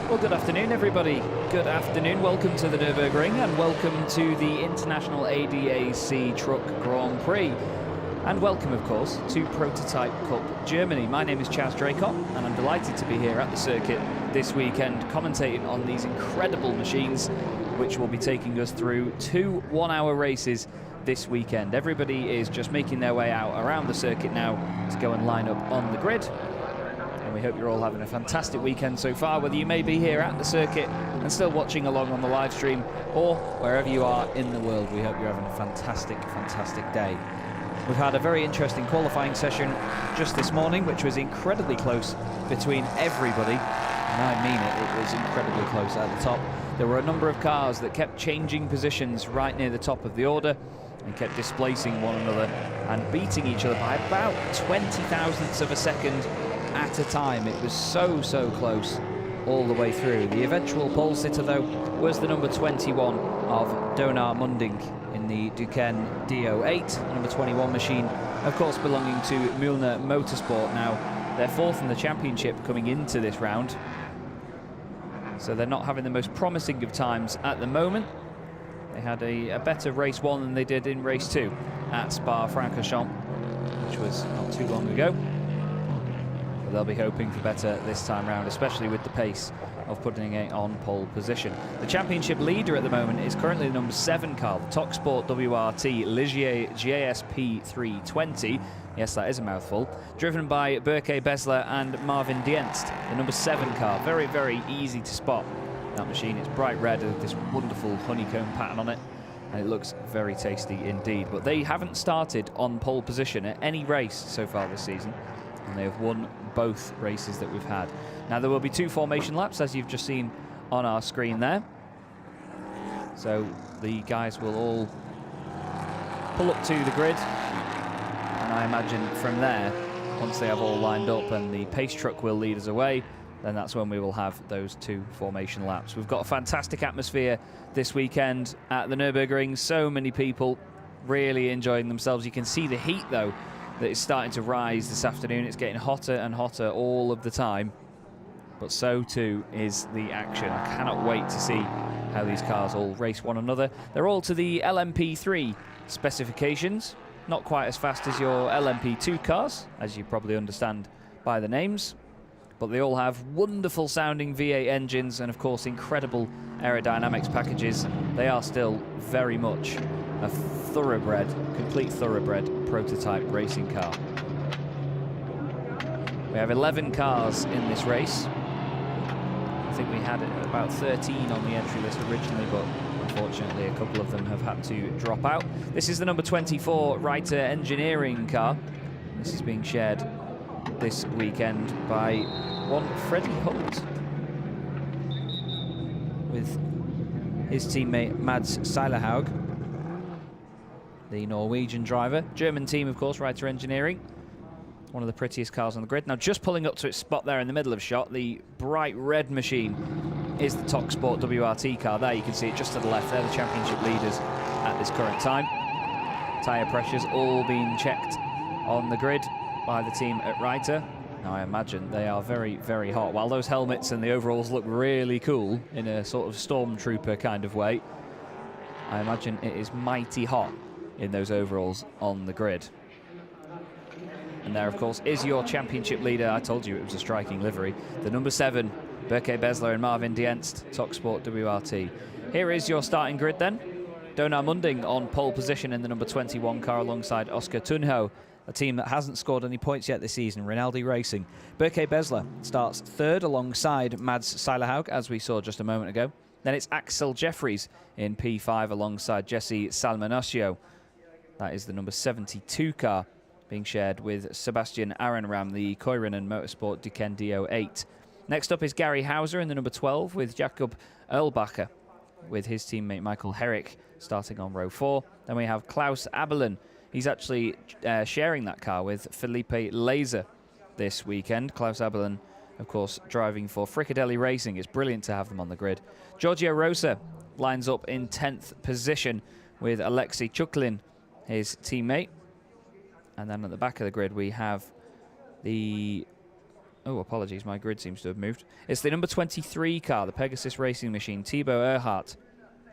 Well, good afternoon, everybody. Good afternoon. Welcome to the Nürburgring and welcome to the International ADAC Truck Grand Prix. And welcome, of course, to Prototype Cup Germany. My name is Chaz Dracott and I'm delighted to be here at the circuit this weekend commentating on these incredible machines which will be taking us through 2 one-hour races this weekend. Everybody is just making their way out around the circuit now to go and line up on the grid. And we hope you're all having a fantastic weekend so far, whether you may be here at the circuit and still watching along on the live stream or wherever you are in the world. We hope you're having a fantastic, fantastic day. We've had a very interesting qualifying session just this morning, which was incredibly close between everybody. And I mean it was incredibly close at the top. There were a number of cars that kept changing positions right near the top of the order and kept displacing one another and beating each other by about 20 thousandths of a second at a time. It was so close all the way through. The eventual pole sitter, though, was the number 21 of Nürburgring in the Duquesne DO8, number 21 machine, of course belonging to Mühlner Motorsport. Now, they're fourth in the championship coming into this round, so they're not having the most promising of times at the moment. They had a better race 1 than they did in race 2 at Spa-Francorchamps, which was not too long ago. But they'll be hoping for better this time round, especially with the pace of putting it on pole position. The championship leader at the moment is currently the number 7 car, the Toxport WRT Ligier GSP 320. Yes, that is a mouthful. Driven by Berke Besler and Marvin Dienst, the number 7 car. Very easy to spot, that machine. It's bright red with this wonderful honeycomb pattern on it, and it looks very tasty indeed. But they haven't started on pole position at any race so far this season, and they have won both races that we've had. Now, there will be 2 formation laps, as you've just seen on our screen there. So the guys will all pull up to the grid, and I imagine from there, once they have all lined up and the pace truck will lead us away, then that's when we will have those 2 formation laps. We've got a fantastic atmosphere this weekend at the Nürburgring. So many people really enjoying themselves. You can see the heat, though, that is starting to rise this afternoon. It's getting hotter and hotter all of the time, but so too is the action. I cannot wait to see how these cars all race one another. They're all to the LMP3 specifications, not quite as fast as your LMP2 cars, as you probably understand by the names, but they all have wonderful sounding V8 engines and of course incredible aerodynamics packages. They are still very much a thoroughbred, complete thoroughbred prototype racing car. We have 11 cars in this race. I think we had about 13 on the entry list originally, but unfortunately a couple of them have had to drop out. This is the number 24 Reiter Engineering car. This is being shared this weekend by one Freddie Hunt with his teammate Mads Seilerhaug, the Norwegian driver. German team, of course, Reiter Engineering. One of the prettiest cars on the grid. Now, just pulling up to its spot there in the middle of shot, the bright red machine is the Toxport WRT car. There you can see it just to the left. They're the championship leaders at this current time. Tyre pressures all being checked on the grid by the team at Reiter. Now, I imagine they are very hot. While those helmets and the overalls look really cool in a sort of stormtrooper kind of way, I imagine it is mighty hot in those overalls on the grid. And there, of course, is your championship leader. I told you it was a striking livery. The number 7, Berke Besler and Marvin Dienst, Toxport WRT. Here is your starting grid then. Nürburgring on pole position in the number 21 car alongside Oscar Tunho, a team that hasn't scored any points yet this season, Rinaldi Racing. Berke Besler starts 3rd alongside Mads Seilerhaug, as we saw just a moment ago. Then it's Axel Jeffries in P5 alongside Jesse Salmonasio. That is the number 72 car, being shared with Sebastian Arenram, the Koiranen Motorsport Duquesne DO8. Next up is Gary Hauser in the number 12 with Jakob Erlbacher, with his teammate Michael Herrick starting on row 4. Then we have Klaus Abelin. He's actually sharing that car with Felipe Laser this weekend. Klaus Abelin, of course, driving for Fricadelli Racing. It's brilliant to have them on the grid. Giorgio Rosa lines up in 10th position with Alexei Chuklin, his teammate. And then at the back of the grid we have the Oh, apologies, my grid seems to have moved. It's the number 23 car, the Pegasus Racing Machine, Thibaut Earhart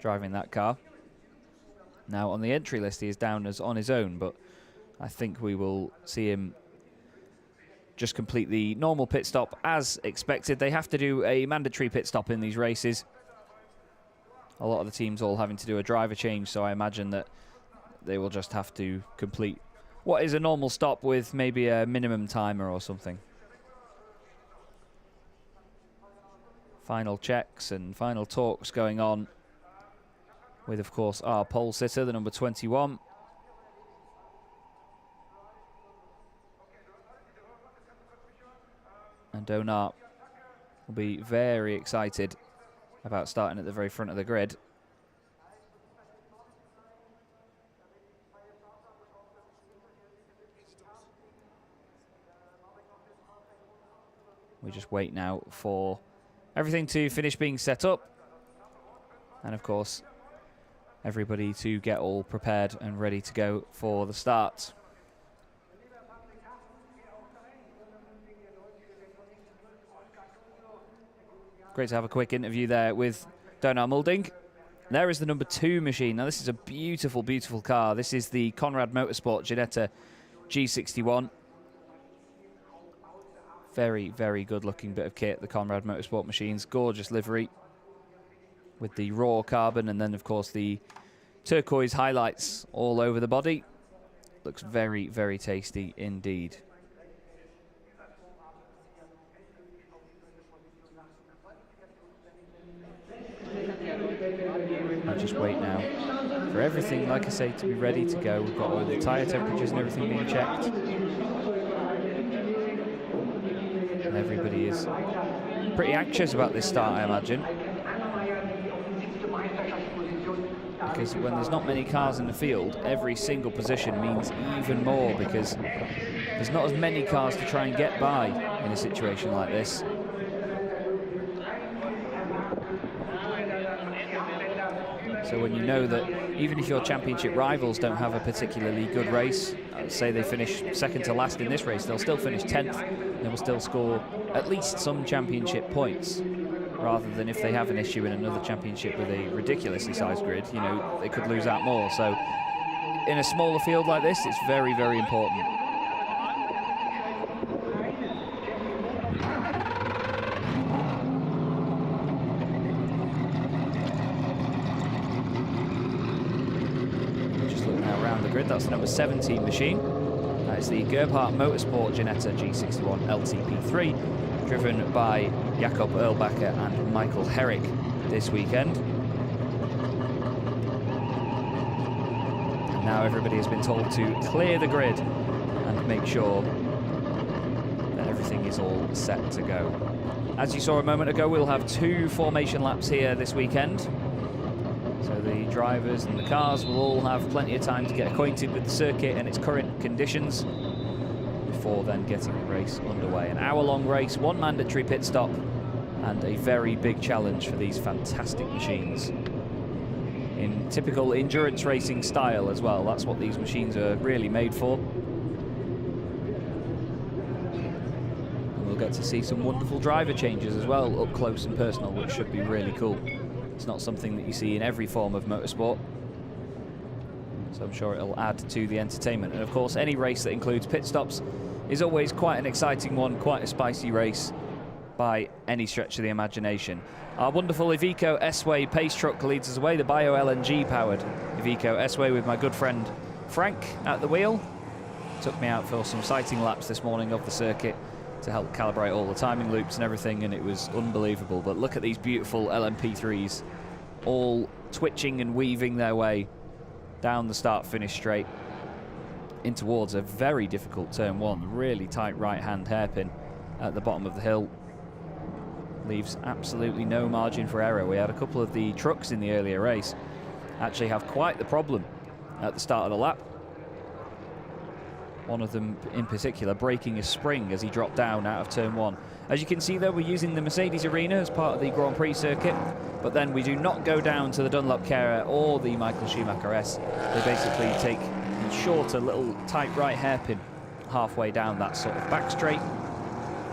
driving that car. Now, on the entry list, he is down as on his own, but I think we will see him just complete the normal pit stop as expected. They have to do a mandatory pit stop in these races. A lot of the teams all having to do a driver change, so I imagine that they will just have to complete what is a normal stop with maybe a minimum timer or something. Final checks and final talks going on with, of course, our pole sitter, the number 21. And Donat will be very excited about starting at the very front of the grid. We just wait now for everything to finish being set up. And of course, everybody to get all prepared and ready to go for the start. Great to have a quick interview there with Donat Mulding. There is the number 2 machine. Now this is a beautiful, beautiful car. This is the Conrad Motorsport Ginetta G61. Very, very good looking bit of kit, the Conrad Motorsport machines. Gorgeous livery with the raw carbon and then of course the turquoise highlights all over the body. Looks very, very tasty indeed. I'll just wait now for everything, like I say, to be ready to go. We've got all the tyre temperatures and everything being checked. And everybody is pretty anxious about this start, I imagine. Because when there's not many cars in the field, every single position means even more because there's not as many cars to try and get by in a situation like this. So when you know that even if your championship rivals don't have a particularly good race, say they finish second to last in this race, they'll still finish 10th, they will still score at least some championship points, rather than if they have an issue in another championship with a ridiculously sized grid, you know, they could lose out more. So in a smaller field like this, it's very, very important. That's the number 17 machine. That is the Gebhardt Motorsport Ginetta G61 LTP3, driven by Jakob Erlbacher and Michael Herrick this weekend. And now everybody has been told to clear the grid and make sure that everything is all set to go. As you saw a moment ago, we'll have 2 formation laps here this weekend. So the drivers and the cars will all have plenty of time to get acquainted with the circuit and its current conditions before then getting the race underway. An hour-long race, 1 mandatory pit stop, and a very big challenge for these fantastic machines. In typical endurance racing style as well. That's what these machines are really made for. And we'll get to see some wonderful driver changes as well, up close and personal, which should be really cool. It's not something that you see in every form of motorsport, so I'm sure it'll add to the entertainment. And of course, any race that includes pit stops is always quite an exciting one, quite a spicy race by any stretch of the imagination. Our wonderful Iveco S-Way pace truck leads us away, the bio-LNG powered Iveco S-Way with my good friend Frank at the wheel. Took me out for some sighting laps this morning of the circuit to help calibrate all the timing loops and everything, and it was unbelievable. But look at these beautiful LMP3s all twitching and weaving their way down the start-finish straight in towards a very difficult turn 1. Really tight right-hand hairpin at the bottom of the hill. Leaves absolutely no margin for error. We had a couple of the trucks in the earlier race actually have quite the problem at the start of the lap. One of them in particular breaking a spring as he dropped down out of turn 1. As you can see though, we're using the Mercedes Arena as part of the Grand Prix circuit, but then we do not go down to the Dunlop Cara or the Michael Schumacher S. They basically take the shorter little tight right hairpin halfway down that sort of back straight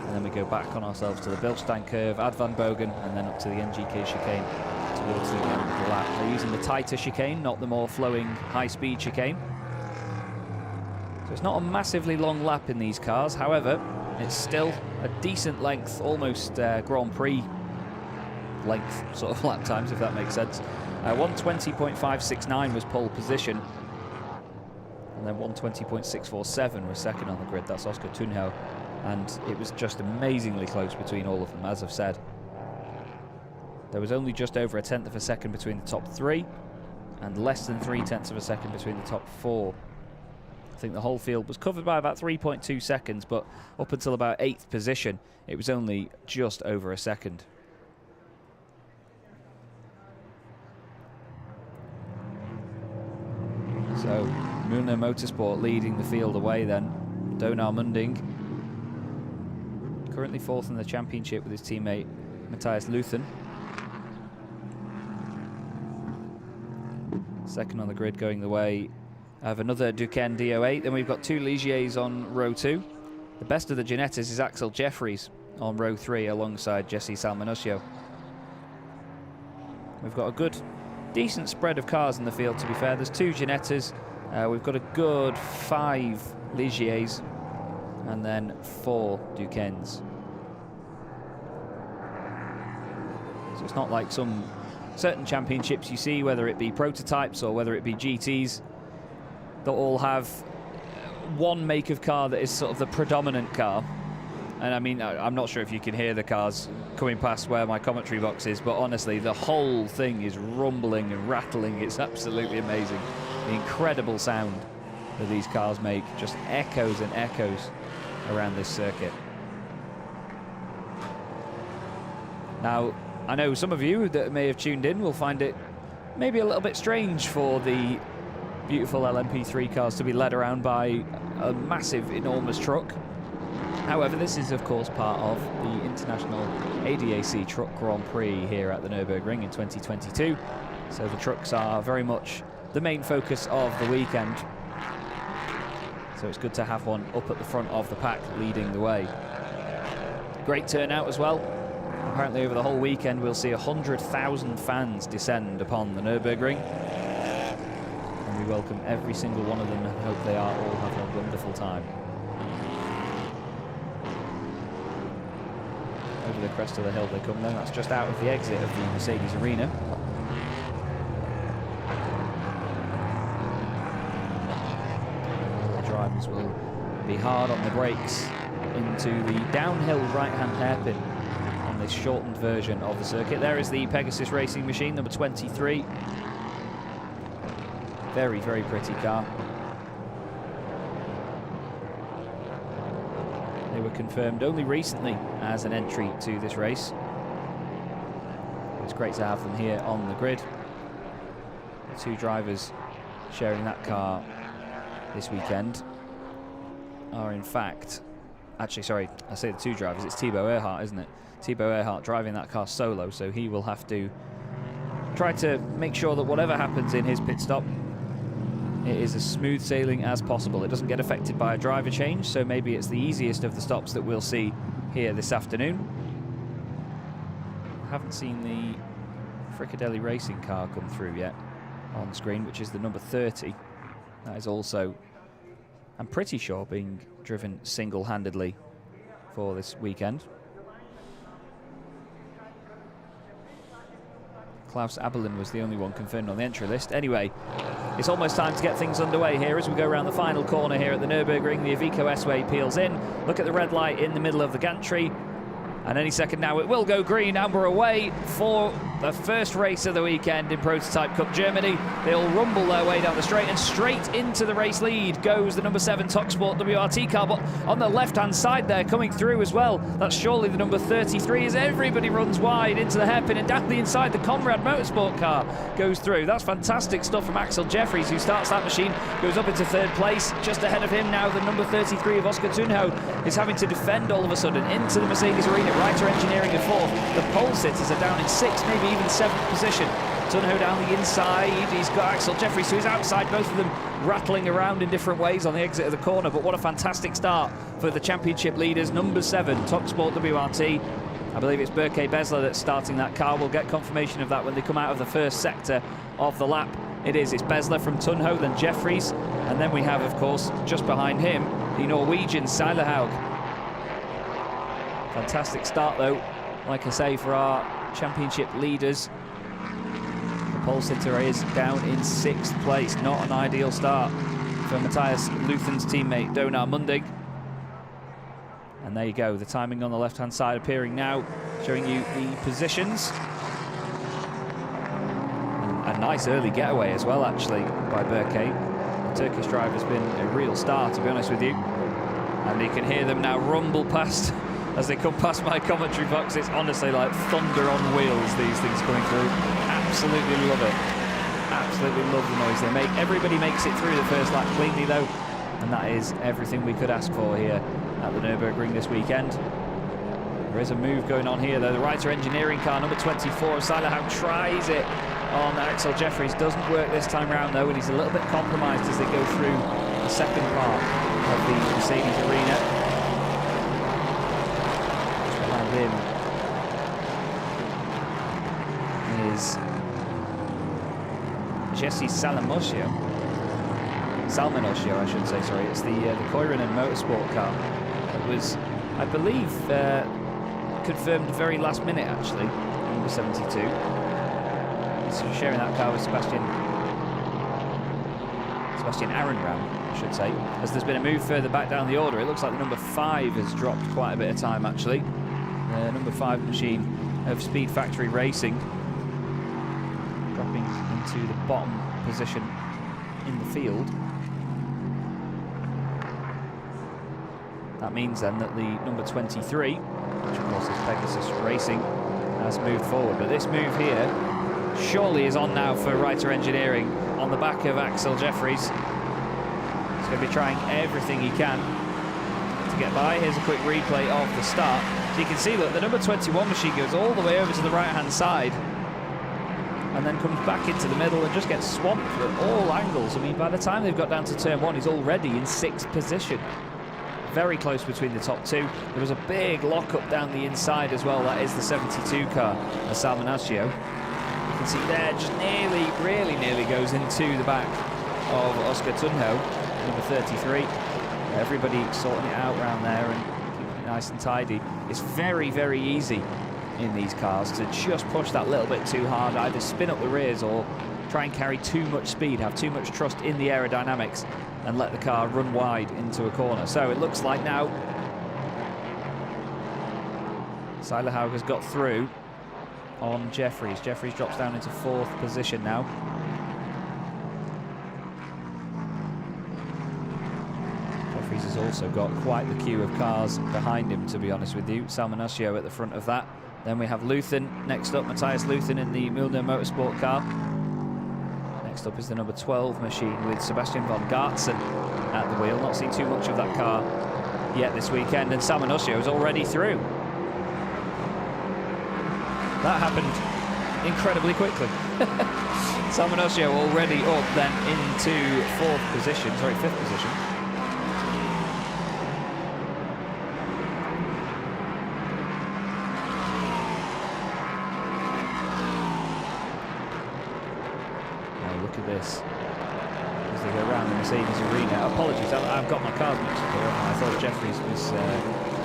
And then we go back on ourselves to the Bilstein curve, Ad Van Bogen, and then up to the NGK chicane towards the end of the lap. They're using the tighter chicane, not the more flowing high-speed chicane. So it's not a massively long lap in these cars. However, it's still a decent length, almost Grand Prix length sort of lap times, if that makes sense. 120.569 was pole position, and then 120.647 was second on the grid. That's Oscar Tunhau, and it was just amazingly close between all of them, as I've said. There was only just over a tenth of a second between the top three, and less than 3/10 of a second between the top four. I think the whole field was covered by about 3.2 seconds, but up until about 8th position, it was only just over a second. So, Müller Motorsport leading the field away then. Donar Munding, currently 4th in the championship with his teammate Matthias Luthen. Second on the grid going the way of another Duquesne DO8. Then we've got 2 Ligiers on row 2. The best of the Ginettas is Axel Jeffries on row 3 alongside Jesse Salmonuccio. We've got a good, decent spread of cars in the field, to be fair. There's 2 Ginettas, we've got a good 5 Ligiers, and then 4 Duquesnes. So it's not like some certain championships you see, whether it be prototypes or whether it be GTs, that all have one make of car that is sort of the predominant car. And I mean, I'm not sure if you can hear the cars coming past where my commentary box is, but honestly, the whole thing is rumbling and rattling. It's absolutely amazing. The incredible sound that these cars make just echoes and echoes around this circuit. Now, I know some of you that may have tuned in will find it maybe a little bit strange for the beautiful LMP3 cars to be led around by a massive, enormous truck. However, this is of course part of the International ADAC Truck Grand Prix here at the Nürburgring in 2022. So the trucks are very much the main focus of the weekend. So it's good to have one up at the front of the pack leading the way. Great turnout as well. Apparently over the whole weekend we'll see 100,000 fans descend upon the Nürburgring. And we welcome every single one of them and hope they are all having a wonderful time. Over the crest of the hill they come then. That's just out of the exit of the Mercedes Arena. The drivers will be hard on the brakes into the downhill right-hand hairpin on this shortened version of the circuit. There is the Pegasus Racing Machine, number 23. Very, very pretty car. They were confirmed only recently as an entry to this race. It's great to have them here on the grid. The 2 drivers sharing that car this weekend are in fact, actually sorry, I say the 2 drivers, it's Thibaut Earhart, isn't it? Thibaut Earhart driving that car solo, so he will have to try to make sure that whatever happens in his pit stop, it is as smooth sailing as possible. It doesn't get affected by a driver change, so maybe it's the easiest of the stops that we'll see here this afternoon. I haven't seen the Fricadelli Racing car come through yet on screen, which is the number 30. That is also, I'm pretty sure, being driven single-handedly for this weekend. Klaus Abelin was the only one confirmed on the entry list. Anyway, it's almost time to get things underway here as we go around the final corner here at the Nürburgring. The Iveco S-Way peels in. Look at the red light in the middle of the gantry. And any second now it will go green, and we're away for the first race of the weekend in Prototype Cup Germany. They all rumble their way down the straight, and straight into the race lead goes the number 7 Toxport WRT car. But on the left-hand side there, coming through as well, that's surely the number 33 as everybody runs wide into the hairpin, and down the inside the Conrad Motorsport car goes through. That's fantastic stuff from Axel Jeffries, who starts that machine, goes up into 3rd place. Just ahead of him now, the number 33 of Oscar Tunhau is having to defend all of a sudden into the Mercedes Arena. Reiter Engineering in 4th. The pole sitters are down in 6th, maybe even 7th position. Tunho down the inside. He's got Axel Jeffries, who's outside. Both of them rattling around in different ways on the exit of the corner. But what a fantastic start for the championship leaders. Number 7, Topsport WRT. I believe it's Berke Besler that's starting that car. We'll get confirmation of that when they come out of the first sector of the lap. It's Besler from Tunho, then Jeffries, and then we have, of course, just behind him, the Norwegian Seilerhaug. Fantastic start, though, like I say, for our championship leaders. The pole sitter is down in 6th place. Not an ideal start for Matthias Luthen's teammate, Donar Mundig. And there you go, the timing on the left-hand side appearing now, showing you the positions. A nice early getaway as well, actually, by Berke. The Turkish driver's been a real star, to be honest with you. And you can hear them now rumble past as they come past my commentary box. It's honestly like thunder on wheels, these things coming through. Absolutely love it. Absolutely love the noise they make. Everybody makes it through the first lap cleanly, though. And that is everything we could ask for here at the Nürburgring this weekend. There is a move going on here, though. The Reiter Engineering car, number 24, Seilerhaug tries it on Axel Jeffries. Doesn't work this time round, though, and he's a little bit compromised as they go through the second part of the Mercedes arena. Just behind him is Jesse Salmosio, I should say, sorry. It's the Koirunen Motorsport car. It was, I believe, confirmed very last minute, actually, number 72. He's sharing that car with Sebastian Arenram, I should say. As there's been a move further back down the order, it looks like the number 5 has dropped quite a bit of time, actually. The number 5 machine of Speed Factory Racing, dropping into the bottom position in the field. That means then that the number 23, which of course is Pegasus Racing, has moved forward. But this move here surely is on now for Reiter Engineering on the back of Axel Jeffries. He's going to be trying everything he can to get by. Here's a quick replay of the start. So you can see that the number 21 machine goes all the way over to the right-hand side and then comes back into the middle and just gets swamped at all angles. I mean, by the time they've got down to turn 1, he's already in 6th position. Very close between the top 2. There was a big lock-up down the inside as well. That is the 72 car, the Salmonaccio. You can see there, just really nearly goes into the back of Oscar Tunho, number 33. Everybody sorting it out around there and keeping it nice and tidy. It's very easy in these cars to just push that little bit too hard, either spin up the rears or try and carry too much speed, have too much trust in the aerodynamics and let the car run wide into a corner. So it looks like now Seilerhaug has got through on Jeffries. Jeffries drops down into 4th position now. Jeffries has also got quite the queue of cars behind him, to be honest with you. Salmonaccio at the front of that. Then we have Luthen next up, Matthias Luthen in the Milner Motorsport car. Next up is the number 12 machine with Sebastian von Gartzen at the wheel. Not seen too much of that car yet this weekend, and Salmonaccio is already through. That happened incredibly quickly. Salmonaccio already up then into 5th position. Look at this as they go around the Mercedes arena. Apologies, I've got my cars mixed up here. I thought Jeffries was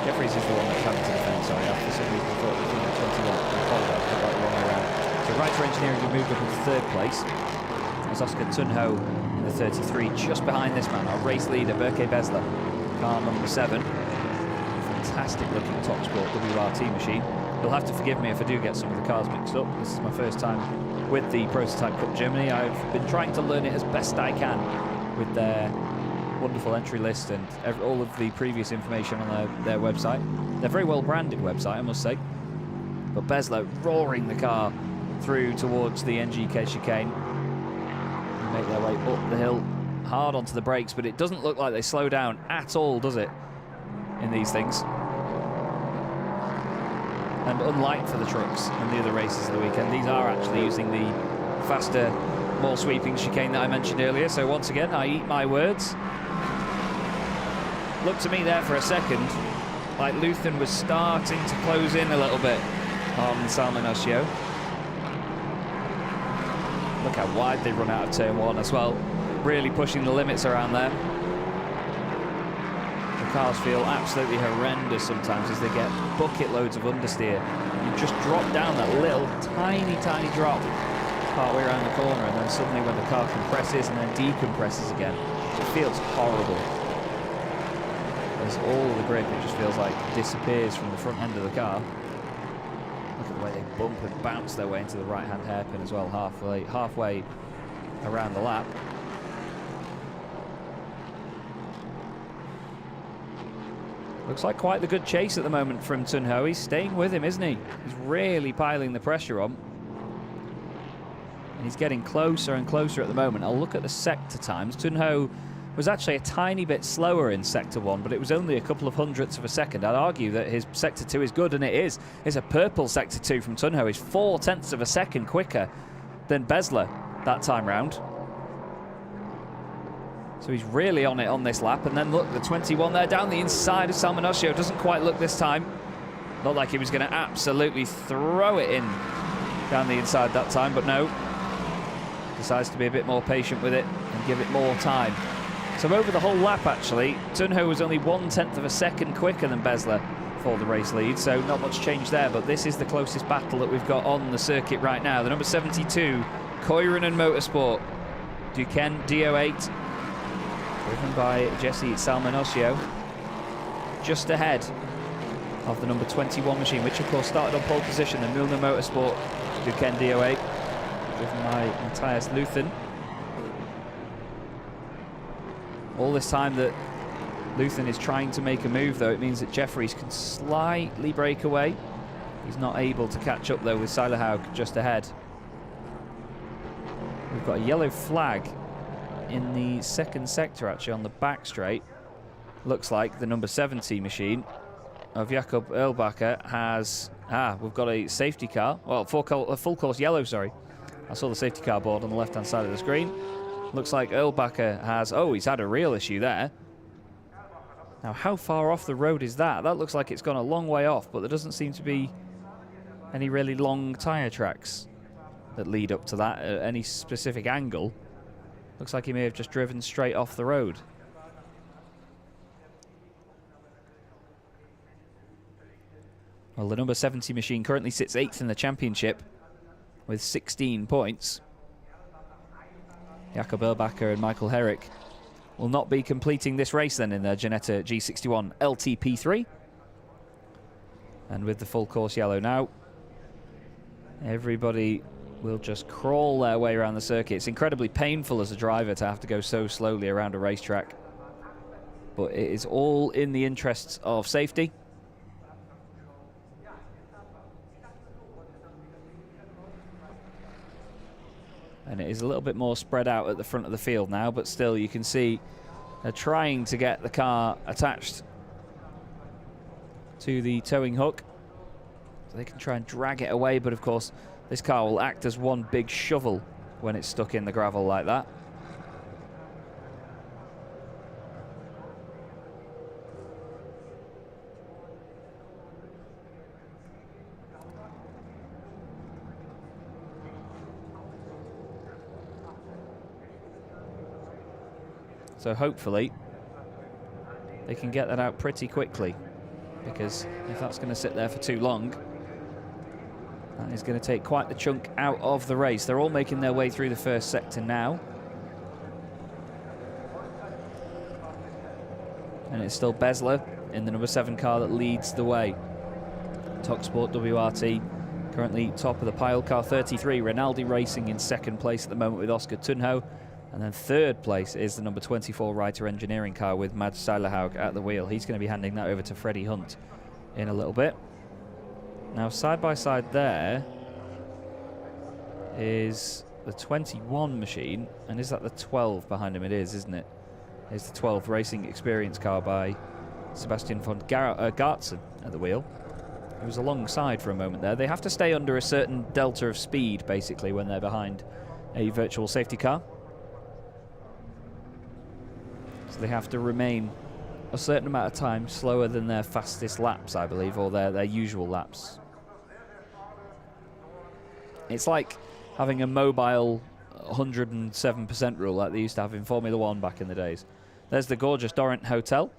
Jeffries is the one that's having to defend. Sorry, for some reason I thought it was number 21. I apologise, I got it the wrong way around. So Reiter Engineering have moved up into 3rd place. There's Oscar Tunho in the 33, just behind this man, our race leader Berke Besler, car number 7. Fantastic looking Topsport WRT machine. You'll have to forgive me if I do get some of the cars mixed up. This is my first time with the Prototype Cup Germany. I've been trying to learn it as best I can with their wonderful entry list and all of the previous information on their website. They're a very well branded website, I must say. But Besler roaring the car through towards the NGK chicane. They make their way up the hill, hard onto the brakes, but it doesn't look like they slow down at all, does it, in these things? And unlike for the trucks and the other races of the weekend, these are actually using the faster, more sweeping chicane that I mentioned earlier. So once again, I eat my words. Looked to me there for a second like Luthen was starting to close in a little bit on Salman Osio. Look how wide they run out of turn 1 as well. Really pushing the limits around there. The cars feel absolutely horrendous sometimes as they get bucket loads of understeer. You just drop down that little tiny drop partway around the corner, and then suddenly when the car compresses and then decompresses again, it feels horrible. As all of the grip, it just feels like disappears from the front end of the car. Look at the way they bump and bounce their way into the right-hand hairpin as well, halfway around the lap. Looks like quite the good chase at the moment from Tun Ho. He's staying with him, isn't he? He's really piling the pressure on. And he's getting closer and closer at the moment. I'll look at the sector times. Tun Ho was actually a tiny bit slower in Sector 1, but it was only a couple of hundredths of a second. I'd argue that his Sector 2 is good, and it is. It's a purple Sector 2 from Tun Ho. He's 0.4 of a second quicker than Besler that time round. So he's really on it on this lap. And then look, the 21 there down the inside of Salman Osio. Doesn't quite look this time. Not like he was going to absolutely throw it in down the inside that time, but no. Decides to be a bit more patient with it and give it more time. So over the whole lap, actually, Tun Ho was only 1/10 of a second quicker than Besler for the race lead, so not much change there, but this is the closest battle that we've got on the circuit right now. The number 72, Koirunen Motorsport, Duquesne D08, driven by Jesse Salman Osio, just ahead of the number 21 machine, which of course started on pole position, the Milner Motorsport Duquesne D08, driven by Matthias Luthen. All this time that Luthen is trying to make a move, though, it means that Jeffries can slightly break away. He's not able to catch up, though, with Seilerhaug just ahead. We've got a yellow flag in the second sector, actually, on the back straight. Looks like the number 70 machine of Jakob Erlbacher has... we've got a safety car. Well, a full course yellow, sorry. I saw the safety car board on the left-hand side of the screen. Looks like Erlbacher has... Oh, he's had a real issue there. Now, how far off the road is that? That looks like it's gone a long way off, but there doesn't seem to be any really long tyre tracks that lead up to that at any specific angle. Looks like he may have just driven straight off the road. Well, the number 70 machine currently sits 8th in the championship with 16 points. Jakob Erlbacher and Michael Herrick will not be completing this race then in their Ginetta G61 LTP3. And with the full course yellow now, everybody will just crawl their way around the circuit. It's incredibly painful as a driver to have to go so slowly around a racetrack, but it is all in the interests of safety. And it is a little bit more spread out at the front of the field now, but still you can see they're trying to get the car attached to the towing hook so they can try and drag it away, but of course this car will act as one big shovel when it's stuck in the gravel like that. So hopefully they can get that out pretty quickly, because if that's going to sit there for too long, that is going to take quite the chunk out of the race. They're all making their way through the first sector now. And it's still Besler in the number 7 car that leads the way. Talksport WRT currently top of the pile. Car 33, Rinaldi Racing in second place at the moment with Oscar Tun Ho. And then third place is the number 24 Reiter Engineering car with Mads Seilerhaug at the wheel. He's going to be handing that over to Freddie Hunt in a little bit. Now, side by side there is the 21 machine. And is that the 12 behind him? It is, isn't it? It's the 12 Racing Experience car by Sebastian von Gartzen at the wheel. He was alongside for a moment there. They have to stay under a certain delta of speed, basically, when they're behind a virtual safety car. So they have to remain a certain amount of time slower than their fastest laps, I believe, or their usual laps. It's like having a mobile 107% rule like they used to have in Formula 1 back in the days. There's the gorgeous Dorrent Hotel,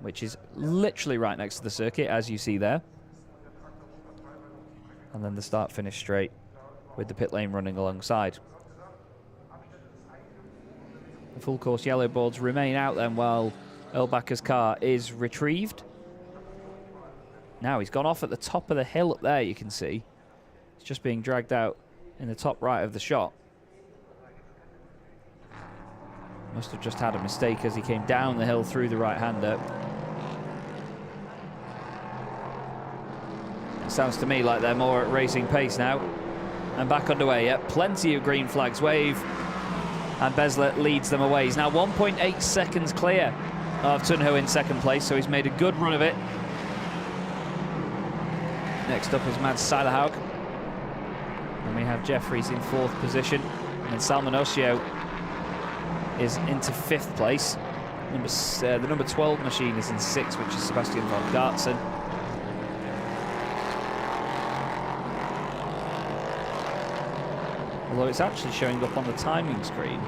which is literally right next to the circuit, as you see there. And then the start-finish straight with the pit lane running alongside. The full course yellow boards remain out then while Erlbacher's car is retrieved. Now he's gone off at the top of the hill up there, you can see. It's just being dragged out in the top right of the shot. Must have just had a mistake as he came down the hill through the right-hander. It sounds to me like they're more at racing pace now. And back underway, yep, plenty of green flags wave. And Besler leads them away. He's now 1.8 seconds clear of Tunho in second place, so he's made a good run of it. Next up is Mads Seilerhaug. And we have Jeffries in fourth position. And then Salman Osio is into fifth place. The number 12 machine is in sixth, which is Sebastian von Gartzen. Although it's actually showing up on the timing screen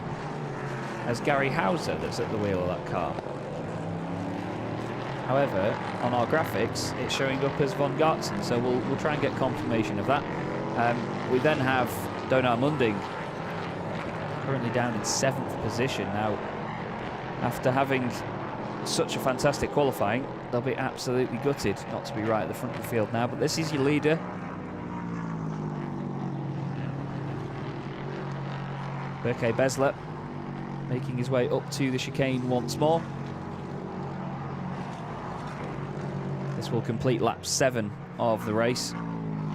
as Gary Hauser that's at the wheel of that car. However, on our graphics, it's showing up as von Gartzen, so we'll try and get confirmation of that. We then have Donar Munding, currently down in seventh position. Now, after having such a fantastic qualifying, they'll be absolutely gutted not to be right at the front of the field now, but this is your leader. Berke Besler making his way up to the chicane once more. This will complete lap 7 of the race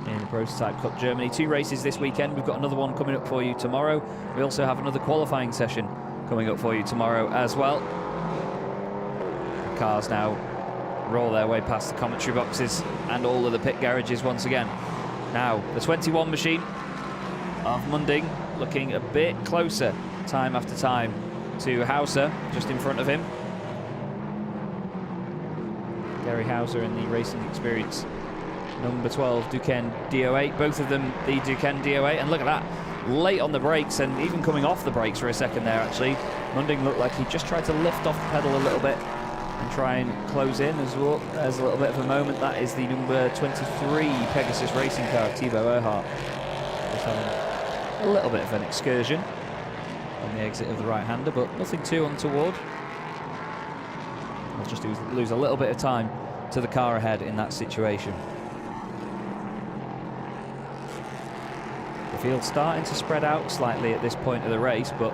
in the Prototype Cup Germany. 2 races this weekend. We've got another one coming up for you tomorrow. We also have another qualifying session coming up for you tomorrow as well. The cars now roll their way past the commentary boxes and all of the pit garages once again. Now, the 21 machine of Munding looking a bit closer time after time to Hauser, just in front of him. Gary Hauser in the Racing Experience number 12 Duquesne D08, both of them the Duquesne D08, and look at that, late on the brakes and even coming off the brakes for a second there actually. Munding looked like he just tried to lift off the pedal a little bit and try and close in as well. There's a little bit of a moment. That is the number 23 Pegasus racing car, Thibaut Earhart. Just having a little bit of an excursion on the exit of the right-hander, but nothing too untoward. I'll just lose a little bit of time to the car ahead in that situation. The field's starting to spread out slightly at this point of the race, but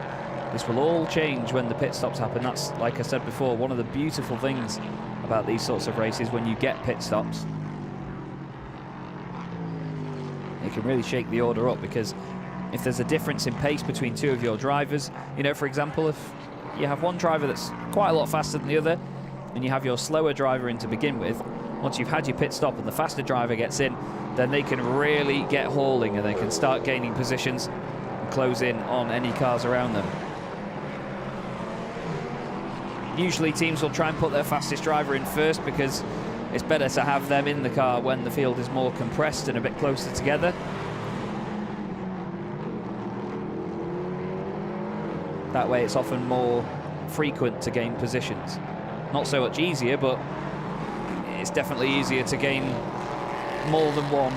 this will all change when the pit stops happen. That's, like I said before, one of the beautiful things about these sorts of races when you get pit stops. It can really shake the order up, because if there's a difference in pace between two of your drivers, you know, for example, if you have one driver that's quite a lot faster than the other, and you have your slower driver in to begin with, once you've had your pit stop and the faster driver gets in, then they can really get hauling and they can start gaining positions and close in on any cars around them. Usually teams will try and put their fastest driver in first, because it's better to have them in the car when the field is more compressed and a bit closer together. That way it's often more frequent to gain positions. Not so much easier, but it's definitely easier to gain more than one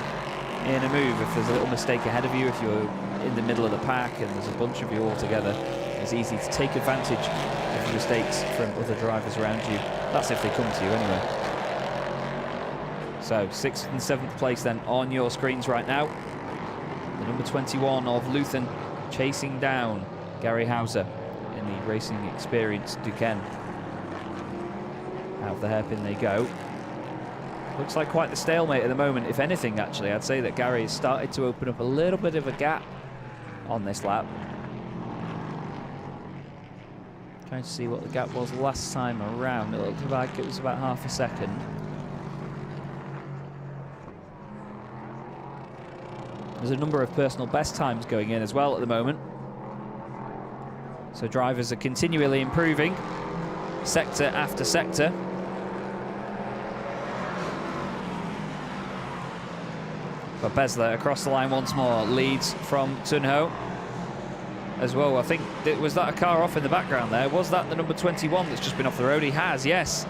in a move. If there's a little mistake ahead of you, if you're in the middle of the pack and there's a bunch of you all together, it's easy to take advantage of the mistakes from other drivers around you. That's if they come to you anyway. So 6th and 7th place then on your screens right now. The number 21 of Luthen chasing down Gary Hauser in the Racing Experience Duquesne. Out of the hairpin they go. Looks like quite the stalemate at the moment. If anything, actually, I'd say that Gary has started to open up a little bit of a gap on this lap. Trying to see what the gap was last time around. It looked like it was about half a second. There's a number of personal best times going in as well at the moment. So drivers are continually improving, sector after sector. But Besler across the line once more, leads from Tunho as well. I think, was that a car off in the background there? Was that the number 21 that's just been off the road? He has, yes.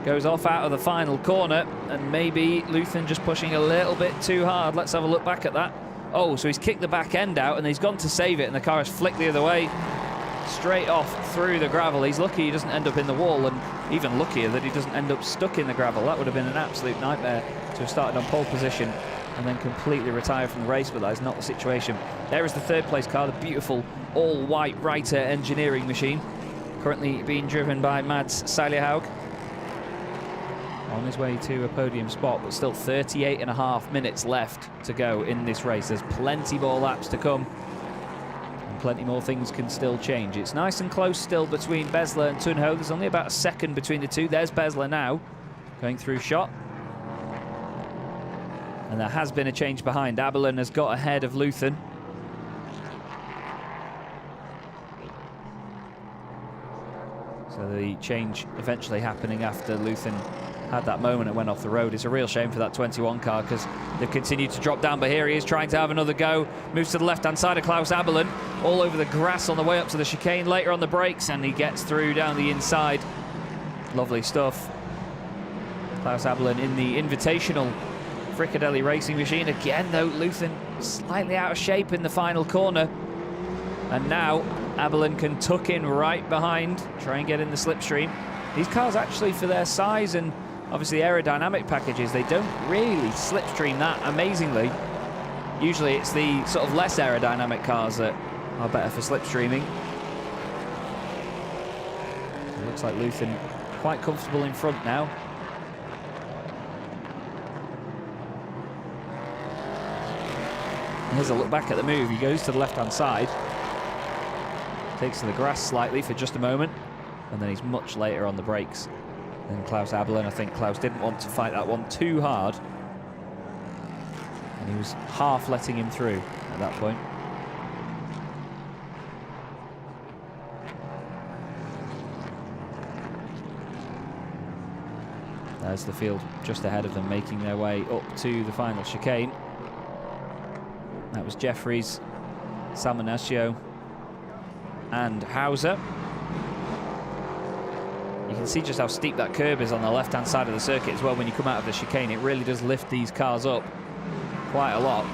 Goes off out of the final corner, and maybe Luthen just pushing a little bit too hard. Let's have a look back at that. Oh, so he's kicked the back end out, and he's gone to save it, and the car has flicked the other way, straight off through the gravel. He's lucky he doesn't end up in the wall, and even luckier that he doesn't end up stuck in the gravel. That would have been an absolute nightmare to have started on pole position and then completely retire from the race, but that is not the situation. There is the third place car, the beautiful all-white Reiter engineering machine, currently being driven by Mads Seilerhaug. On his way to a podium spot, but still 38.5 minutes left to go in this race. There's plenty more laps to come, and plenty more things can still change. It's nice and close still between Besler and Tunho. There's only about a second between the two. There's Besler now, going through shot. And there has been a change behind. Abelin has got ahead of Luthen. So the change eventually happening after Luthen had that moment and went off the road. It's a real shame for that 21 car because they've continued to drop down, but here he is trying to have another go. Moves to the left-hand side of Klaus Abelin, all over the grass on the way up to the chicane, later on the brakes, and he gets through down the inside. Lovely stuff. Klaus Abelin in the Invitational Fricadelli racing machine. Again, though, Luthen slightly out of shape in the final corner. And now Abelin can tuck in right behind, try and get in the slipstream. These cars actually, for their size and obviously aerodynamic packages, they don't really slipstream that amazingly. Usually it's the sort of less aerodynamic cars that are better for slipstreaming. It looks like Luthen quite comfortable in front now. And here's a look back at the move. He goes to the left-hand side, takes to the grass slightly for just a moment, and then he's much later on the brakes than Klaus Abelin. I think Klaus didn't want to fight that one too hard, and he was half letting him through at that point. There's the field just ahead of them, making their way up to the final chicane. That was Jeffries, Salmonaccio, and Hauser. You can see just how steep that curb is on the left-hand side of the circuit as well. When you come out of the chicane, it really does lift these cars up quite a lot.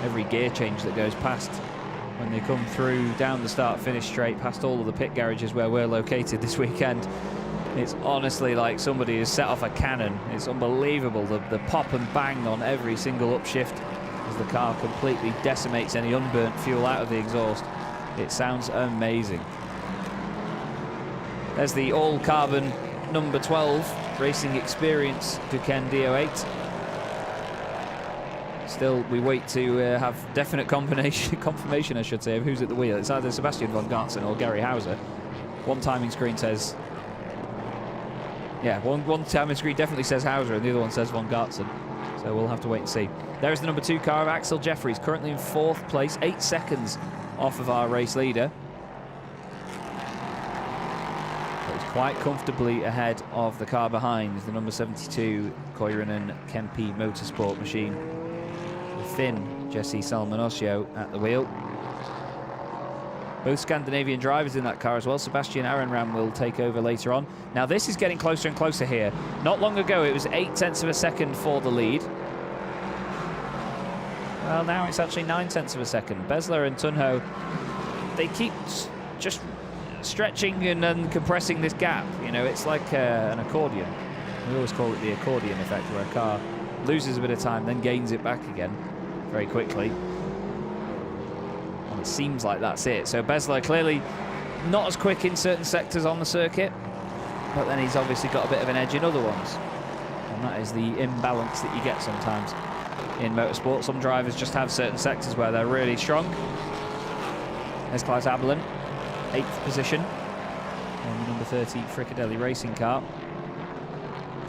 Every gear change that goes past when they come through down the start-finish straight, past all of the pit garages where we're located this weekend, it's honestly like somebody has set off a cannon. It's unbelievable, the pop and bang on every single upshift as the car completely decimates any unburnt fuel out of the exhaust. It sounds amazing. There's the all-carbon number 12 Racing Experience Duquesne D08. Still, we wait to have definite confirmation, I should say, of who's at the wheel. It's either Sebastian von Gartzen or Gary Hauser. One timing screen says... Yeah, one timing screen definitely says Hauser, and the other one says von Gartzen. So we'll have to wait and see. There's the number 2 car of Axel Jeffries, currently in 4th place, 8 seconds off of our race leader. But he's quite comfortably ahead of the car behind, the number 72 Koirunen Kempi Motorsport machine. The Finn Jesse Salmonosio at the wheel. Both Scandinavian drivers in that car as well. Sebastian Arenram will take over later on. Now this is getting closer and closer here. Not long ago it was 0.8 of a second for the lead. Well, now it's actually 0.9 of a second. Besler and Tunho, they keep just stretching and compressing this gap. You know, it's like an accordion. We always call it the accordion effect, where a car loses a bit of time, then gains it back again very quickly. And it seems like that's it. So Besler clearly not as quick in certain sectors on the circuit, but then he's obviously got a bit of an edge in other ones. And that is the imbalance that you get sometimes in motorsport. Some drivers just have certain sectors where they're really strong. There's Klaus Abelin, 8th position on the number 30 Fricadelli racing car.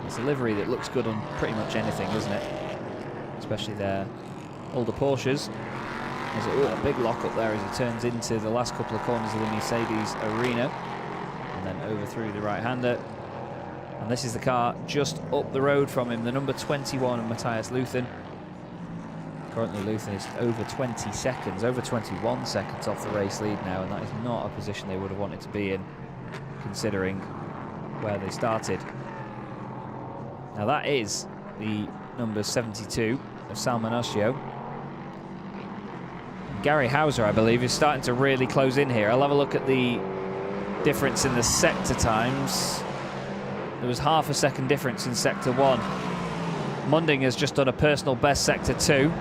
It's a livery that looks good on pretty much anything, isn't it? Especially their older Porsches. There's a big lock up there as he turns into the last couple of corners of the Mercedes arena. And then over through the right-hander. And this is the car just up the road from him, the number 21 of Matthias Luthen. Currently Luthen is over 20 seconds, over 21 seconds off the race lead now, and that is not a position they would have wanted to be in, considering where they started. Now that is the number 72 of Salman Osio. Gary Hauser, I believe, is starting to really close in here. I'll have a look at the difference in the sector times. There was half a second difference in sector 1. Munding has just done a personal best sector 2.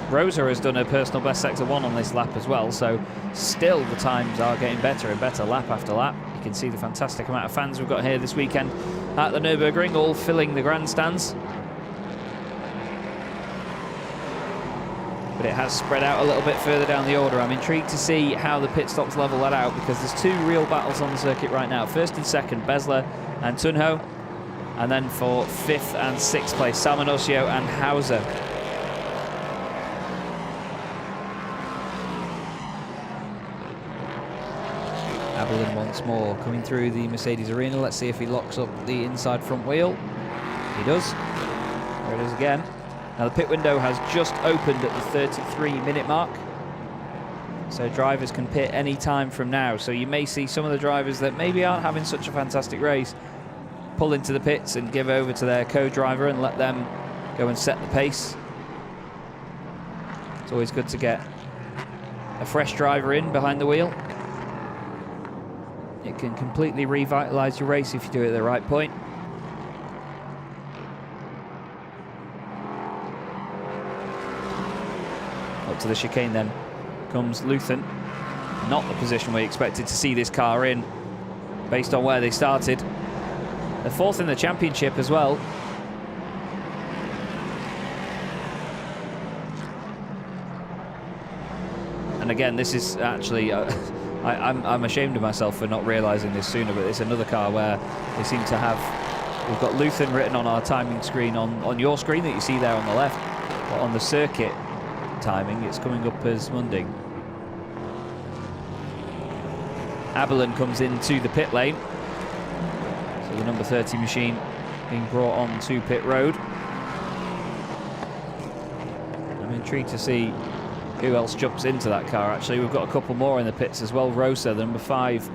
Rosa has done a personal best sector 1 on this lap as well, so still the times are getting better and better lap after lap. You can see the fantastic amount of fans we've got here this weekend at the Nürburgring, all filling the grandstands. But it has spread out a little bit further down the order. I'm intrigued to see how the pit stops level that out, because there's two real battles on the circuit right now. First and second, Besler and Tunho. And then for 5th and 6th place, Salman Osio and Hauser. Abelin once more coming through the Mercedes arena. Let's see if he locks up the inside front wheel. He does. There it is again. Now the pit window has just opened at the 33-minute mark, so drivers can pit any time from now. So you may see some of the drivers that maybe aren't having such a fantastic race pull into the pits and give over to their co-driver and let them go and set the pace. It's always good to get a fresh driver in behind the wheel. It can completely revitalise your race if you do it at the right point. Up to the chicane then comes Luthen. Not the position we expected to see this car in, based on where they started. They're 4th in the championship as well. And again, this is actually, I'm ashamed of myself for not realising this sooner, but it's another car where they seem to have, we've got Luthen written on our timing screen on your screen that you see there on the left, but on the circuit timing it's coming up as Munding. Abelin comes into the pit lane, so the number 30 machine being brought on to pit road. I'm intrigued to see who else jumps into that car. Actually, we've got a couple more in the pits as well. Rosa, the number 5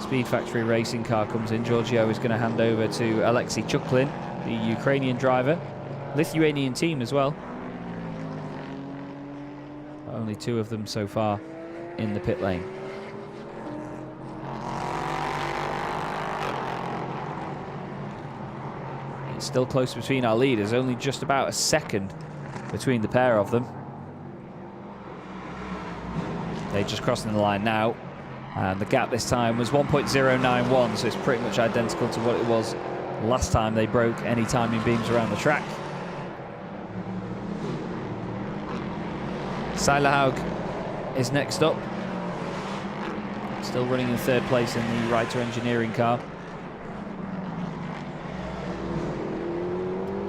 Speed Factory racing car, comes in. Giorgio is going to hand over to Alexei Chuklin, the Ukrainian driver. Lithuanian team as well. Only 2 of them so far in the pit lane. It's still close between our leaders, only just about a second between the pair of them. They're just crossing the line now, and the gap this time was 1.091, so it's pretty much identical to what it was last time they broke any timing beams around the track. Seilerhaug is next up, still running in 3rd place in the Reiter Engineering car.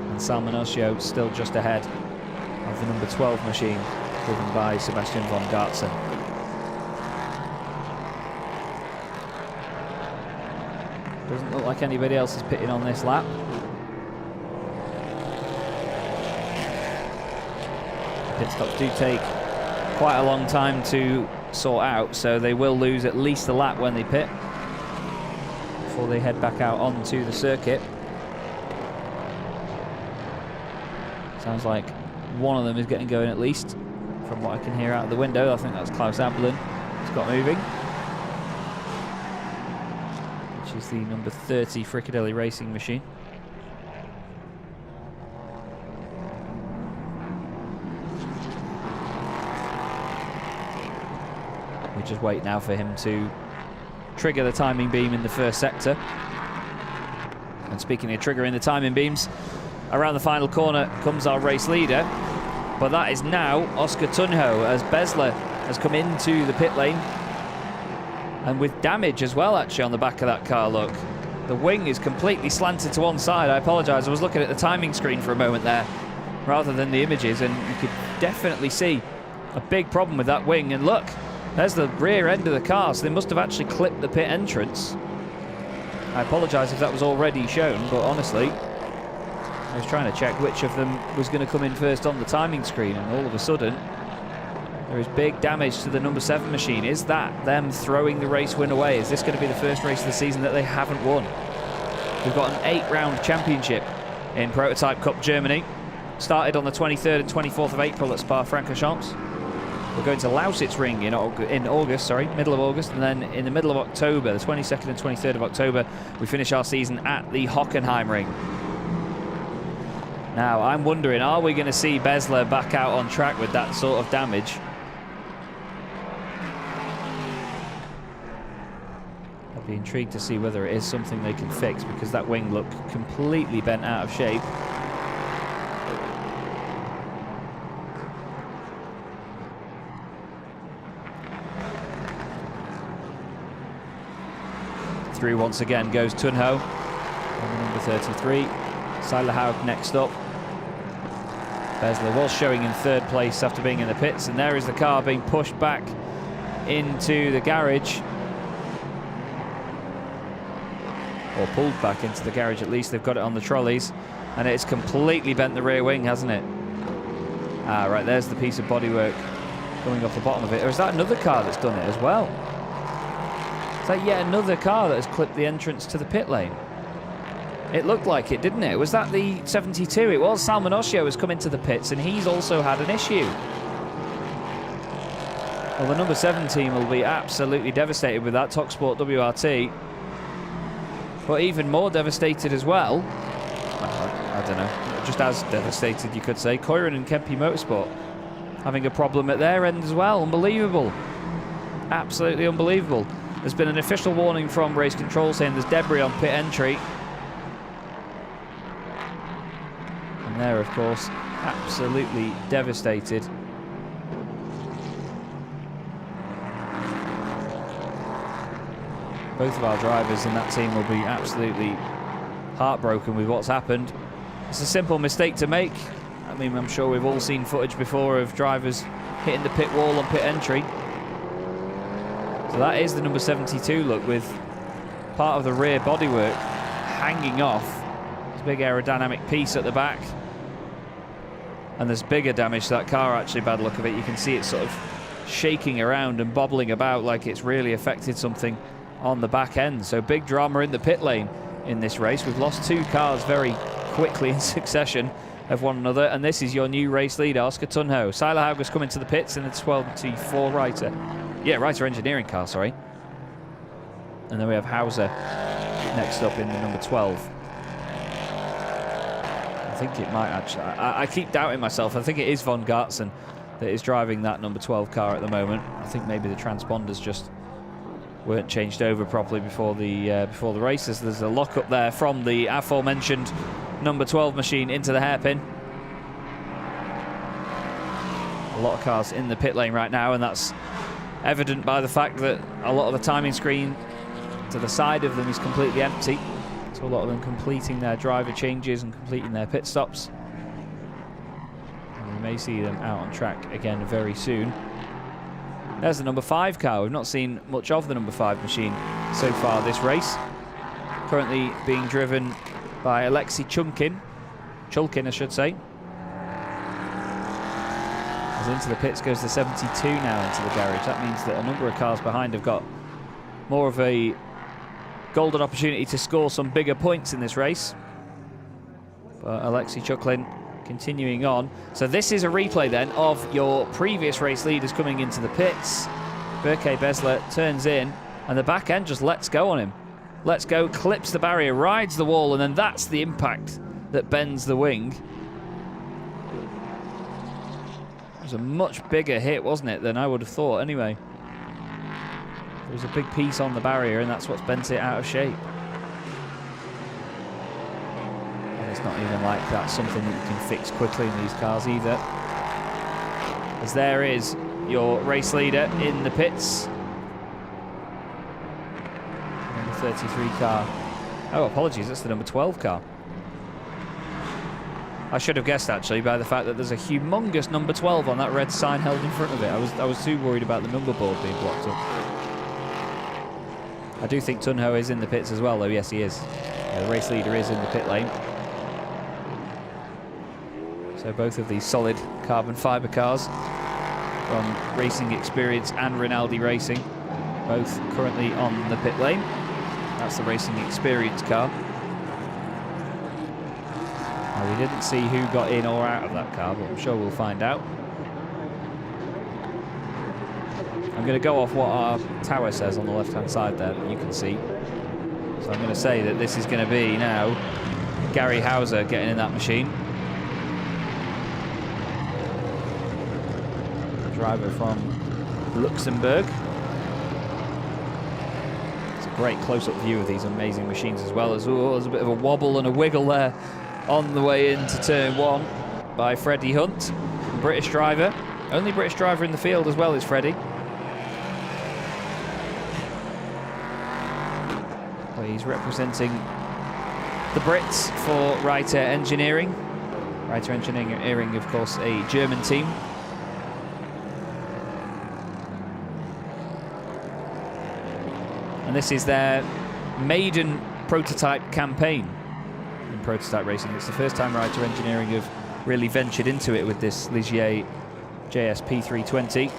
And Salman Osio still just ahead of the number 12 machine, driven by Sebastian von Gartzen. Doesn't look like anybody else is pitting on this lap. Pit stops do take quite a long time to sort out, so they will lose at least a lap when they pit before they head back out onto the circuit. Sounds like one of them is getting going at least, from what I can hear out of the window. I think that's Klaus Abelin. He's got moving. Which is the number 30 Fricadelli racing machine. We just wait now for him to trigger the timing beam in the 1st sector. And speaking of triggering the timing beams, around the final corner comes our race leader, but that is now Oscar Tunho, as Besler has come into the pit lane, and with damage as well actually on the back of that car. Look, the wing is completely slanted to one side. I apologise, I was looking at the timing screen for a moment there. rather than the images, and you could definitely see a big problem with that wing. And look, there's the rear end of the car, so they must have actually clipped the pit entrance. I apologise if that was already shown, but honestly, I was trying to check which of them was going to come in first on the timing screen, and all of a sudden there is big damage to the number 7 machine. Is that them throwing the race win away? Is this going to be the first race of the season that they haven't won? We've got an 8-round championship in Prototype Cup Germany. Started on the 23rd and 24th of April at Spa-Francorchamps. We're going to Lausitzring in August, middle of August, and then in the middle of October, the 22nd and 23rd of October, we finish our season at the Hockenheimring. Now, I'm wondering, are we going to see Besler back out on track with that sort of damage? I'd be intrigued to see whether it is something they can fix, because that wing looked completely bent out of shape. Through once again goes Tunho on number 33. Seilerhaug next up. Besler was showing in 3rd place after being in the pits, and there is the car being pushed back into the garage, or pulled back into the garage at least. They've got it on the trolleys, and it's completely bent the rear wing, hasn't it? Ah, right, there's the piece of bodywork coming off the bottom of it. Or is that another car that's done it as well? Is that yet another car that has clipped the entrance to the pit lane? It looked like it, didn't it? Was that the 72? It was. Salman Oshio has come into the pits, and he's also had an issue. Well, the number 7 team will be absolutely devastated with that, Talksport WRT. But even more devastated as well, I don't know, just as devastated you could say, Koirin and Kempi Motorsport having a problem at their end as well. Unbelievable. Absolutely unbelievable. There's been an official warning from race control saying there's debris on pit entry. And they're, of course, absolutely devastated. Both of our drivers in that team will be absolutely heartbroken with what's happened. It's a simple mistake to make. I mean, I'm sure we've all seen footage before of drivers hitting the pit wall on pit entry. So that is the number 72 look, with part of the rear bodywork hanging off. There's a big aerodynamic piece at the back. And there's bigger damage to that car, actually, bad look of it. You can see it sort of shaking around and bobbling about like it's really affected something on the back end. So big drama in the pit lane in this race. We've lost 2 cars very quickly in succession of one another, and this is your new race leader, Oscar Tunho. Seilerhaug has come into the pits in the 12T4 Reiter. Yeah, Reiter engineering car, sorry. And then we have Hauser next up in the number 12. I think it might actually... I keep doubting myself. I think it is Von Gartzen that is driving that number 12 car at the moment. I think maybe the transponders just weren't changed over properly before the races. There's a lock up there from the aforementioned number 12 machine into the hairpin. A lot of cars in the pit lane right now, and that's evident by the fact that a lot of the timing screen to the side of them is completely empty. So a lot of them completing their driver changes and completing their pit stops. And we may see them out on track again very soon. There's the number 5 car. We've not seen much of the number 5 machine so far this race. Currently being driven by Alexei Chulkin, I should say. As into the pits goes the 72 now into the garage. That means that a number of cars behind have got more of a golden opportunity to score some bigger points in this race. But Alexei Chulkin continuing on. So this is a replay then of your previous race leaders coming into the pits. Berke Besler turns in, and the back end just lets go on him. Lets go, clips the barrier, rides the wall, and then that's the impact that bends the wing. It was a much bigger hit, wasn't it, than I would have thought anyway. There was a big piece on the barrier, and that's what's bent it out of shape. It's not even like that's something that you can fix quickly in these cars either. As there is your race leader in the pits. Number 33 car. Oh, apologies, that's the number 12 car. I should have guessed actually by the fact that there's a humongous number 12 on that red sign held in front of it. I was too worried about the number board being blocked up. I do think Tunho is in the pits as well, though. Yes, he is. The race leader is in the pit lane. So both of these solid carbon fibre cars from Racing Experience and Rinaldi Racing, both currently on the pit lane. That's the Racing Experience car. Now, we didn't see who got in or out of that car, but I'm sure we'll find out. I'm going to go off what our tower says on the left-hand side there that you can see. So I'm going to say that this is going to be now Gary Hauser getting in that machine. Driver from Luxembourg. It's a great close-up view of these amazing machines as well. There's a bit of a wobble and a wiggle there on the way into turn 1 by Freddie Hunt, British driver. Only British driver in the field as well is Freddie. Well, he's representing the Brits for Reiter Engineering. Reiter Engineering, of course, a German team. And this is their maiden prototype campaign in prototype racing. It's the first time Reiter Engineering have really ventured into it with this Ligier JSP 320.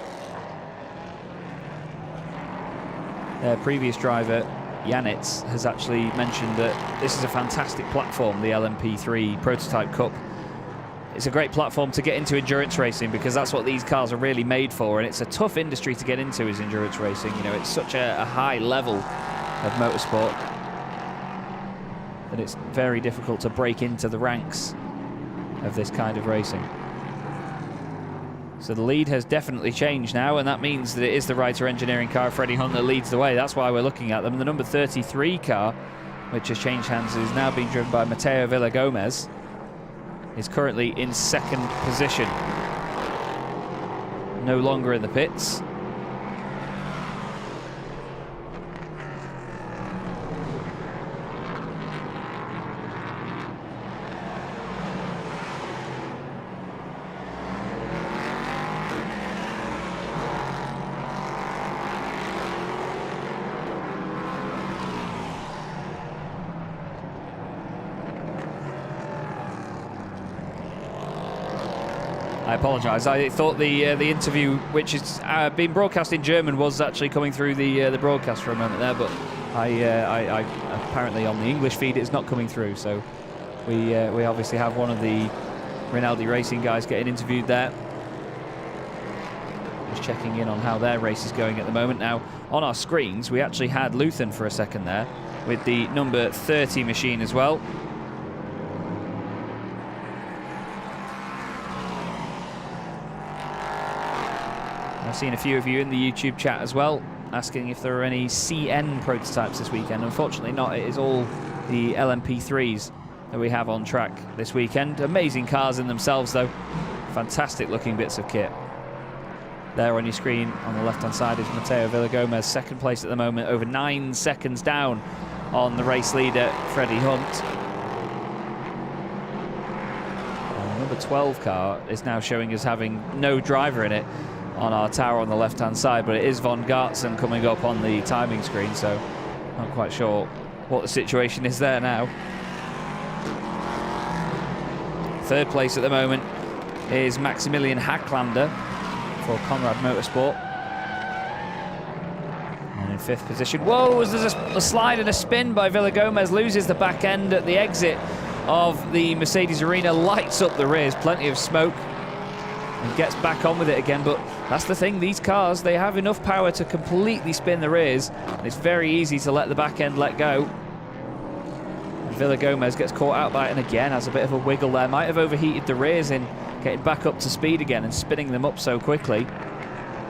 Their previous driver, Janitz, has actually mentioned that this is a fantastic platform, the LMP3 Prototype Cup. It's a great platform to get into endurance racing because that's what these cars are really made for, and it's a tough industry to get into is endurance racing. You know, it's such a high level of motorsport that it's very difficult to break into the ranks of this kind of racing. So the lead has definitely changed now, and that means that it is the Reiter Engineering car, Freddie Hunt, that leads the way. That's why we're looking at them. The number 33 car, which has changed hands, is now being driven by Mateo Villagomez. Is currently in second position. No longer in the pits. I apologise. I thought the interview, which is being broadcast in German, was actually coming through the broadcast for a moment there, but I apparently on the English feed it's not coming through. So we obviously have one of the Rinaldi Racing guys getting interviewed there. Just checking in on how their race is going at the moment. Now on our screens we actually had Luthen for a second there with the number 30 machine as well. I've seen a few of you in the YouTube chat as well asking if there are any CN prototypes this weekend. Unfortunately not. It is all the LMP3s that we have on track this weekend. Amazing cars in themselves though. Fantastic looking bits of kit. There on your screen on the left hand side is Mateo Villagomez, second place at the moment, over 9 seconds down on the race leader Freddie Hunt. The number 12 car is now showing us having no driver in it on our tower on the left-hand side, but it is Von Gartzen coming up on the timing screen, so not quite sure what the situation is there now. Third place at the moment is Maximilian Hacklander for Conrad Motorsport. And in fifth position, whoa, there's a slide and a spin by Villagomez, loses the back end at the exit of the Mercedes arena, lights up the rears, plenty of smoke, and gets back on with it again. But that's the thing, these cars, they have enough power to completely spin the rears, and it's very easy to let the back end let go. And Villagomez gets caught out by it, and again has a bit of a wiggle there. Might have overheated the rears in getting back up to speed again and spinning them up so quickly.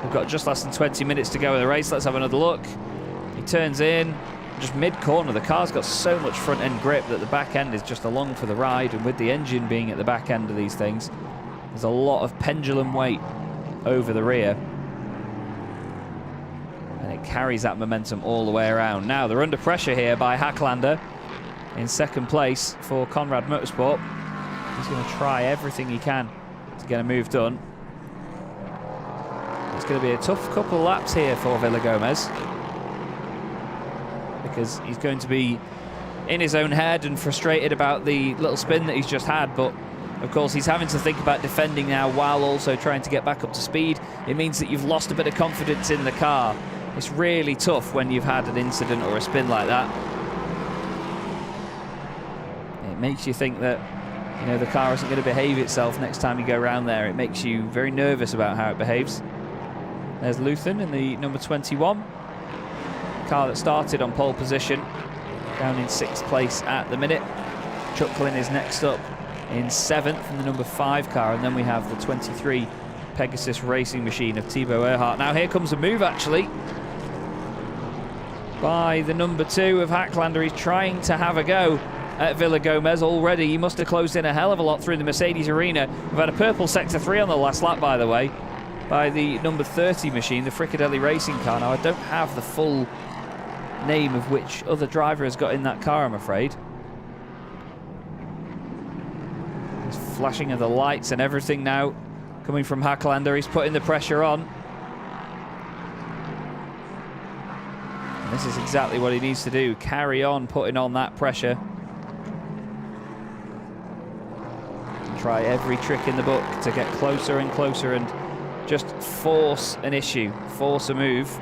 We've got just less than 20 minutes to go in the race. Let's have another look. He turns in, just mid-corner. The car's got so much front-end grip that the back end is just along for the ride, and with the engine being at the back end of these things, there's a lot of pendulum weight over the rear, and it carries that momentum all the way around. Now they're under pressure here by Hacklander in second place for Conrad Motorsport. He's going to try everything he can to get a move done. It's going to be a tough couple of laps here for Villagomez, because he's going to be in his own head and frustrated about the little spin that he's just had, but of course he's having to think about defending now while also trying to get back up to speed. It means that you've lost a bit of confidence in the car. It's really tough when you've had an incident or a spin like that. It makes you think that, you know, the car isn't going to behave itself next time you go around there. It makes you very nervous about how it behaves. There's Luthen in the number 21. Car that started on pole position, down in 6th place at the minute. Chucklin is next up in 7th in the number 5 car, and then we have the 23 Pegasus Racing Machine of Thibaut Earhart. Now here comes a move actually by the number 2 of Hacklander. He's trying to have a go at Villagomez already. He must have closed in a hell of a lot through the Mercedes arena. We've had a purple Sector 3 on the last lap, by the way, by the number 30 machine, the Fricadelli Racing car. Now I don't have the full name of which other driver has got in that car, I'm afraid. There's flashing of the lights and everything now coming from Hacklander. He's putting the pressure on. And this is exactly what he needs to do. Carry on putting on that pressure. And try every trick in the book to get closer and closer and just force an issue, force a move.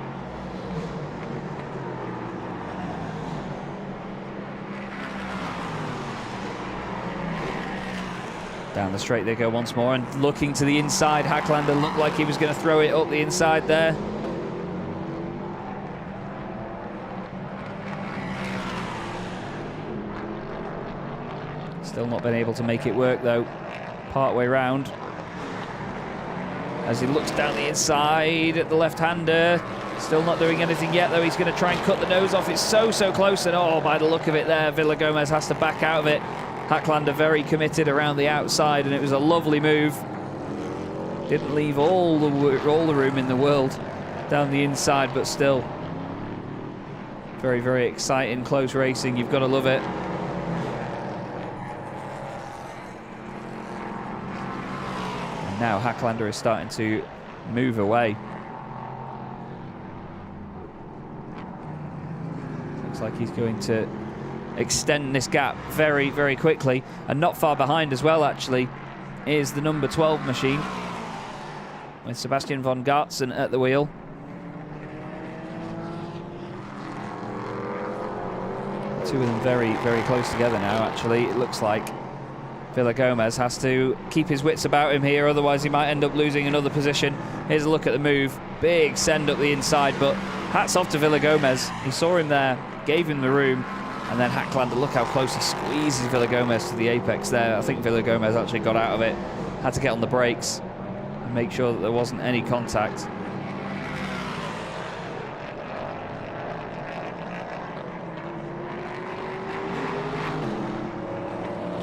Down the straight they go once more, and looking to the inside. Hacklander looked like he was going to throw it up the inside there. Still not been able to make it work though, part way round. As he looks down the inside at the left-hander. Still not doing anything yet though. He's going to try and cut the nose off. It's so close, and oh, by the look of it there, Villagomez has to back out of it. Hacklander very committed around the outside, and it was a lovely move. Didn't leave all the room in the world down the inside, but still very, very exciting, close racing. You've got to love it. And now Hacklander is starting to move away. Looks like he's going to extend this gap very, very quickly. And not far behind as well, actually, is the number 12 machine with Sebastian von Gartzen at the wheel. Two of them very, very close together now, actually. It looks like Villagomez has to keep his wits about him here, otherwise he might end up losing another position. Here's a look at the move. Big send up the inside, but hats off to Villagomez. He saw him there, gave him the room, and then Hacklander, look how close he squeezes Villagomez to the apex there. I think Villagomez actually got out of it, had to get on the brakes and make sure that there wasn't any contact.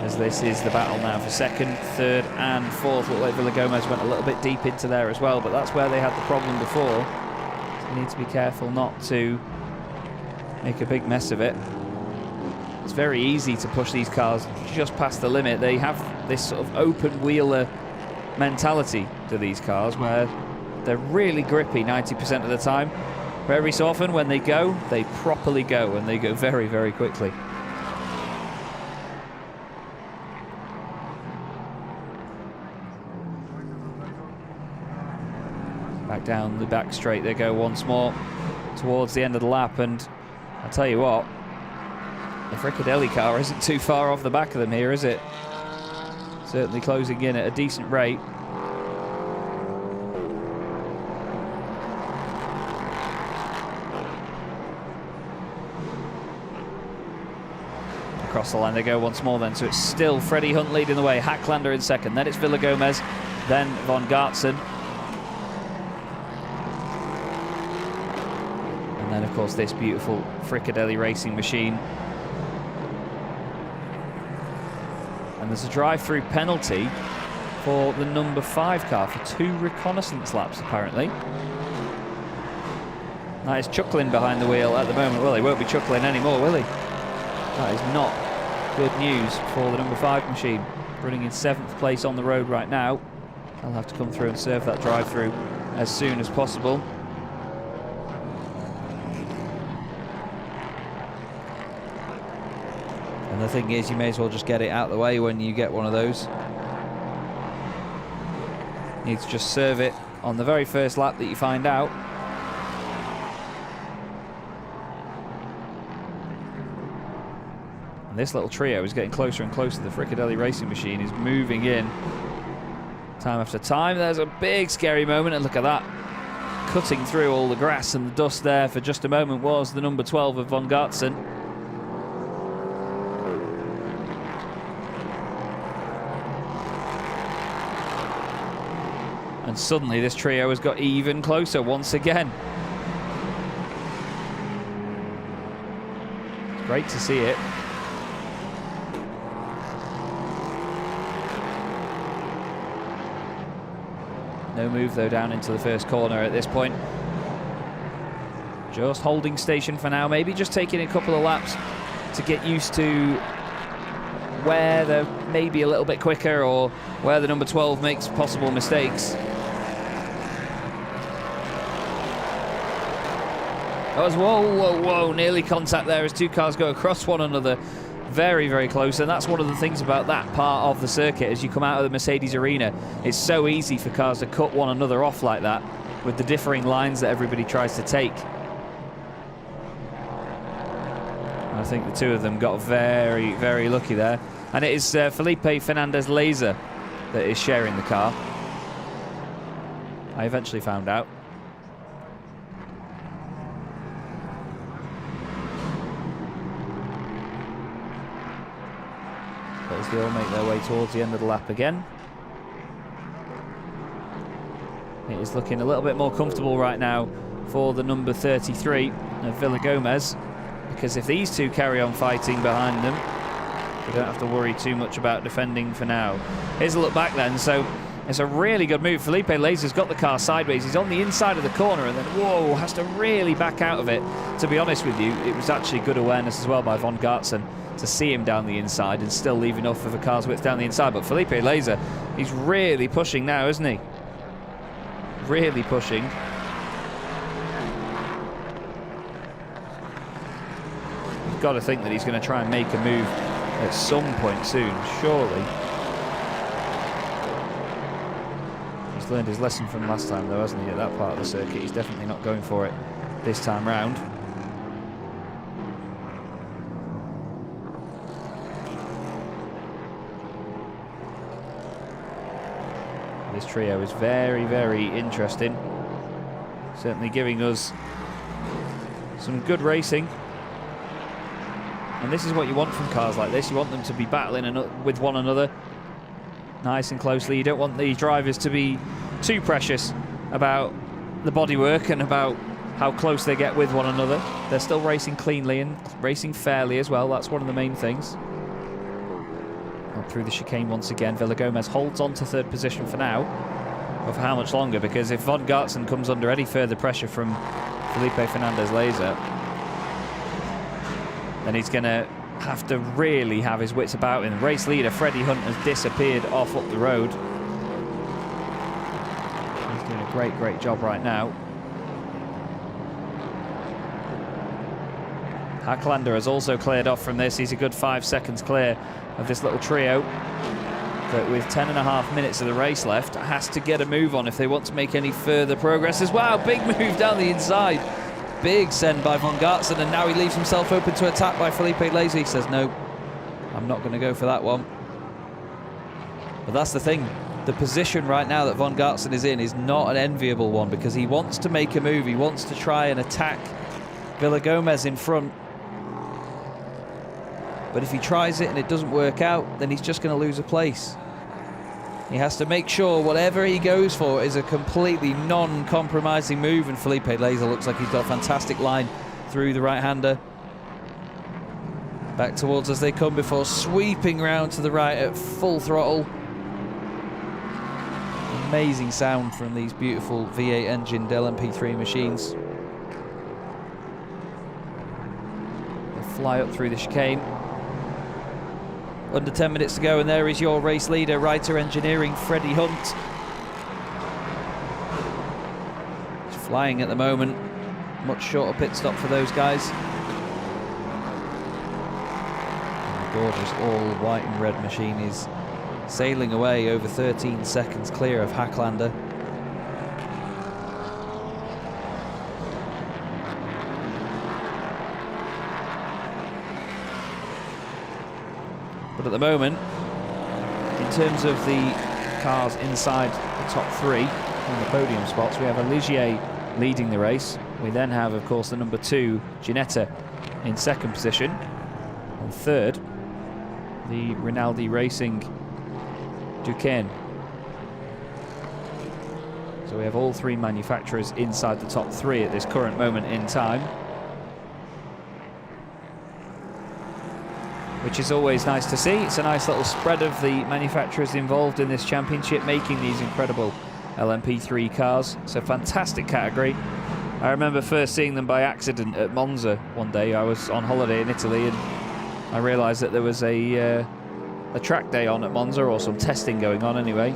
As this is the battle now for 2nd, 3rd and 4th. Looked like Villagomez went a little bit deep into there as well, but that's where they had the problem before. So you need to be careful not to make a big mess of it. It's very easy to push these cars just past the limit. They have this sort of open wheeler mentality to these cars where they're really grippy 90% of the time. But every so often when they go, they properly go, and they go very, very quickly. Back down the back straight they go once more towards the end of the lap, and I'll tell you what, the Fricadelli car isn't too far off the back of them here, is it? Certainly closing in at a decent rate. Across the line they go once more then, so it's still Freddie Hunt leading the way, Hacklander in 2nd, then it's Villagomez, then von Gartzen. And then of course this beautiful Fricadelli Racing Machine. And there's a drive-through penalty for the number 5 car for 2 reconnaissance laps, apparently. That is Chucklin behind the wheel at the moment. Well, he won't be Chucklin anymore, will he? That is not good news for the number 5 machine. running in 7th place on the road right now. They'll have to come through and serve that drive-through as soon as possible. And the thing is, you may as well just get it out of the way when you get one of those. You need to just serve it on the very first lap that you find out. And this little trio is getting closer and closer. The Fricadelli racing machine is moving in time after time. There's a big scary moment, and look at that. Cutting through all the grass and the dust there for just a moment was the number 12 of Von Gartzen. And suddenly this trio has got even closer once again. It's great to see it. No move though down into the first corner at this point. Just holding station for now, maybe just taking a couple of laps to get used to where they're maybe a little bit quicker or where the number 12 makes possible mistakes. That was whoa, nearly contact there as two cars go across one another. Very, very close, and that's one of the things about that part of the circuit. As you come out of the Mercedes arena, it's so easy for cars to cut one another off like that with the differing lines that everybody tries to take. I think the two of them got very, very lucky there. And it is Felipe Fernandez-Laser that is sharing the car. I eventually found out. But as they all make their way towards the end of the lap again, it is looking a little bit more comfortable right now for the number 33 of Villagomez, because if these two carry on fighting behind them, we don't have to worry too much about defending for now. Here's a look back then. So it's a really good move. Felipe Laser's got the car sideways. He's on the inside of the corner and then, whoa, has to really back out of it. To be honest with you, it was actually good awareness as well by Von Gartzen to see him down the inside and still leave enough of a car's width down the inside. But Felipe Laser, he's really pushing now, isn't he? Really pushing. You've got to think that he's going to try and make a move at some point soon, surely. He's learned his lesson from last time though, hasn't he, at that part of the circuit? He's definitely not going for it this time round. This trio is very, very interesting. Certainly giving us some good racing. And this is what you want from cars like this. You want them to be battling with one another nice and closely. You don't want the drivers to be too precious about the bodywork and about how close they get with one another. They're still racing cleanly and racing fairly as well. That's one of the main things. Through the chicane once again, Villagomez holds on to third position for now. But for how much longer? Because if Von Gartzen comes under any further pressure from Felipe Fernandez-Laser, then he's going to have to really have his wits about him. Race leader Freddie Hunt has disappeared off up the road. He's doing a great, great job right now. Hacklander has also cleared off from this. He's a good 5 seconds clear of this little trio that, with 10.5 minutes of the race left, has to get a move on if they want to make any further progress as well. Big move down the inside. Big send by Von Gartzen, and now he leaves himself open to attack by Felipe Laser. He says, no, I'm not going to go for that one. But that's the thing. The position right now that Von Gartzen is in is not an enviable one, because he wants to make a move. He wants to try and attack Villagomez in front. But if he tries it and it doesn't work out, then he's just going to lose a place. He has to make sure whatever he goes for is a completely non-compromising move, and Felipe Laser looks like he's got a fantastic line through the right-hander. Back towards as they come before sweeping round to the right at full throttle. Amazing sound from these beautiful V8 engined LMP3 machines. They fly up through the chicane. Under 10 minutes to go, and there is your race leader, Writer Engineering, Freddie Hunt. He's flying at the moment. Much shorter pit stop for those guys. And the gorgeous all white and red machine is sailing away over 13 seconds clear of Hacklander. But at the moment, in terms of the cars inside the top three on the podium spots, we have a Ligier leading the race. We then have, of course, the number 2, Ginetta, in second position. And third, the Rinaldi Racing Duquesne. So we have all 3 manufacturers inside the top 3 at this current moment in time, which is always nice to see. It's a nice little spread of the manufacturers involved in this championship, making these incredible LMP3 cars. It's a fantastic category. I remember first seeing them by accident at Monza one day. I was on holiday in Italy and I realised that there was a track day on at Monza, or some testing going on anyway.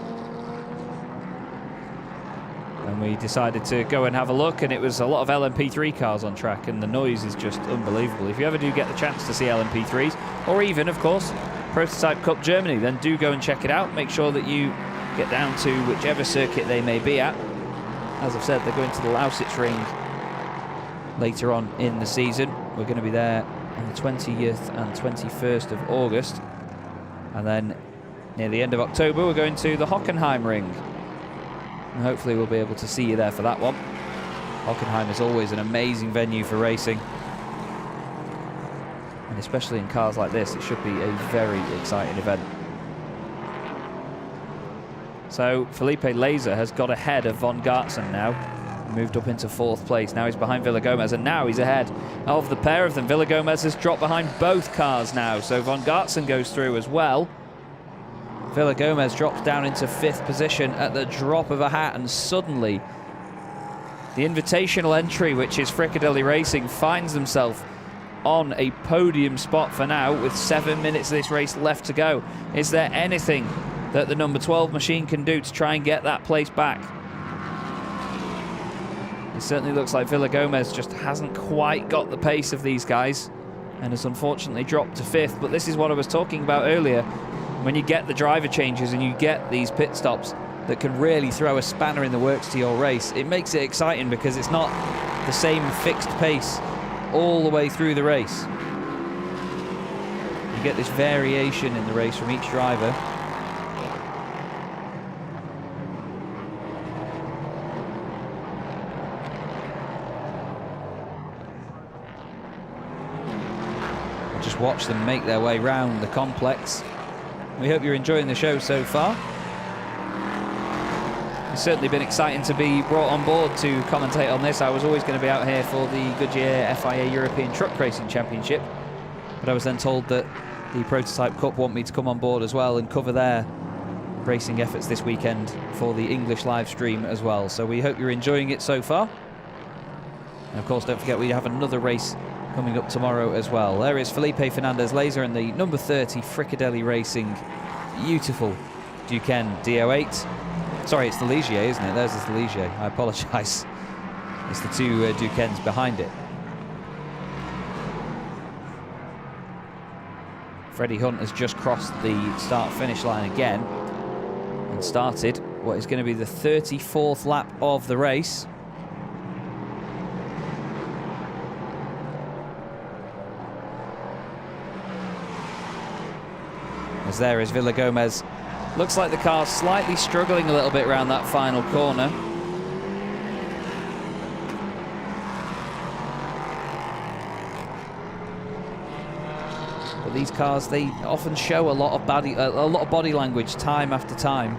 And we decided to go and have a look, and it was a lot of LMP3 cars on track, and the noise is just unbelievable. If you ever do get the chance to see LMP3s, or even, of course, Prototype Cup Germany, then do go and check it out. Make sure that you get down to whichever circuit they may be at. As I've said, they're going to the Lausitz Ring later on in the season. We're going to be there on the 20th and 21st of August. And then near the end of October, we're going to the Hockenheim Ring. And hopefully we'll be able to see you there for that one. Hockenheim is always an amazing venue for racing. And especially in cars like this, it should be a very exciting event. So Felipe Laser has got ahead of Von Gartzen now. Moved up into 4th place. Now he's behind Villagomez, and now he's ahead of the pair of them. Villagomez has dropped behind both cars now, so Von Gartzen goes through as well. Villagomez drops down into 5th position at the drop of a hat, and suddenly the invitational entry, which is Frickadelli Racing, finds themselves on a podium spot for now with 7 minutes of this race left to go. Is there anything that the number 12 machine can do to try and get that place back? It certainly looks like Villagomez just hasn't quite got the pace of these guys and has unfortunately dropped to 5th. But this is what I was talking about earlier. When you get the driver changes and you get these pit stops that can really throw a spanner in the works to your race, it makes it exciting because it's not the same fixed pace all the way through the race. You get this variation in the race from each driver. Just watch them make their way round the complex. We hope you're enjoying the show so far. It's certainly been exciting to be brought on board to commentate on this. I was always going to be out here for the Goodyear FIA European Truck Racing Championship, but I was then told that the Prototype Cup want me to come on board as well and cover their racing efforts this weekend for the English live stream as well. So we hope you're enjoying it so far. And of course, don't forget we have another race coming up tomorrow as well. There is Felipe Fernandez Laser and the number 30 Frickadelli Racing beautiful Duquesne D08. Sorry, it's the Ligier, isn't it? There's the Ligier. I apologise. It's the 2 Duquesnes behind it. Freddie Hunt has just crossed the start-finish line again and started what is going to be the 34th lap of the race. As there is Villagomez. Looks like the car's slightly struggling a little bit around that final corner. But these cars, they often show a lot of body language time after time.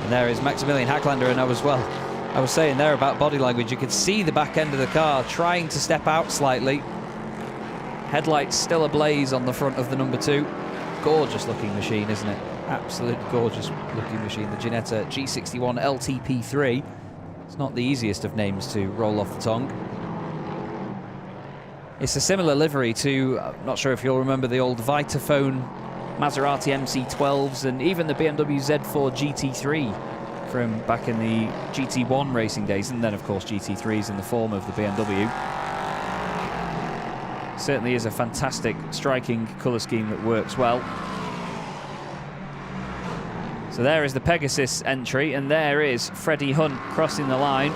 And there is Maximilian Hacklander, and I was saying there about body language. You could see the back end of the car trying to step out slightly. Headlights still ablaze on the front of the number 2. Gorgeous looking machine, isn't it? Absolutely gorgeous looking machine. The Ginetta G61 LTP3. It's not the easiest of names to roll off the tongue. It's a similar livery to, I'm not sure if you'll remember the old Vitaphone Maserati MC12s and even the BMW Z4 GT3 from back in the GT1 racing days, and then of course GT3s in the form of the BMW. Certainly is a fantastic striking colour scheme that works well. So there is the Pegasus entry, and there is Freddie Hunt crossing the line.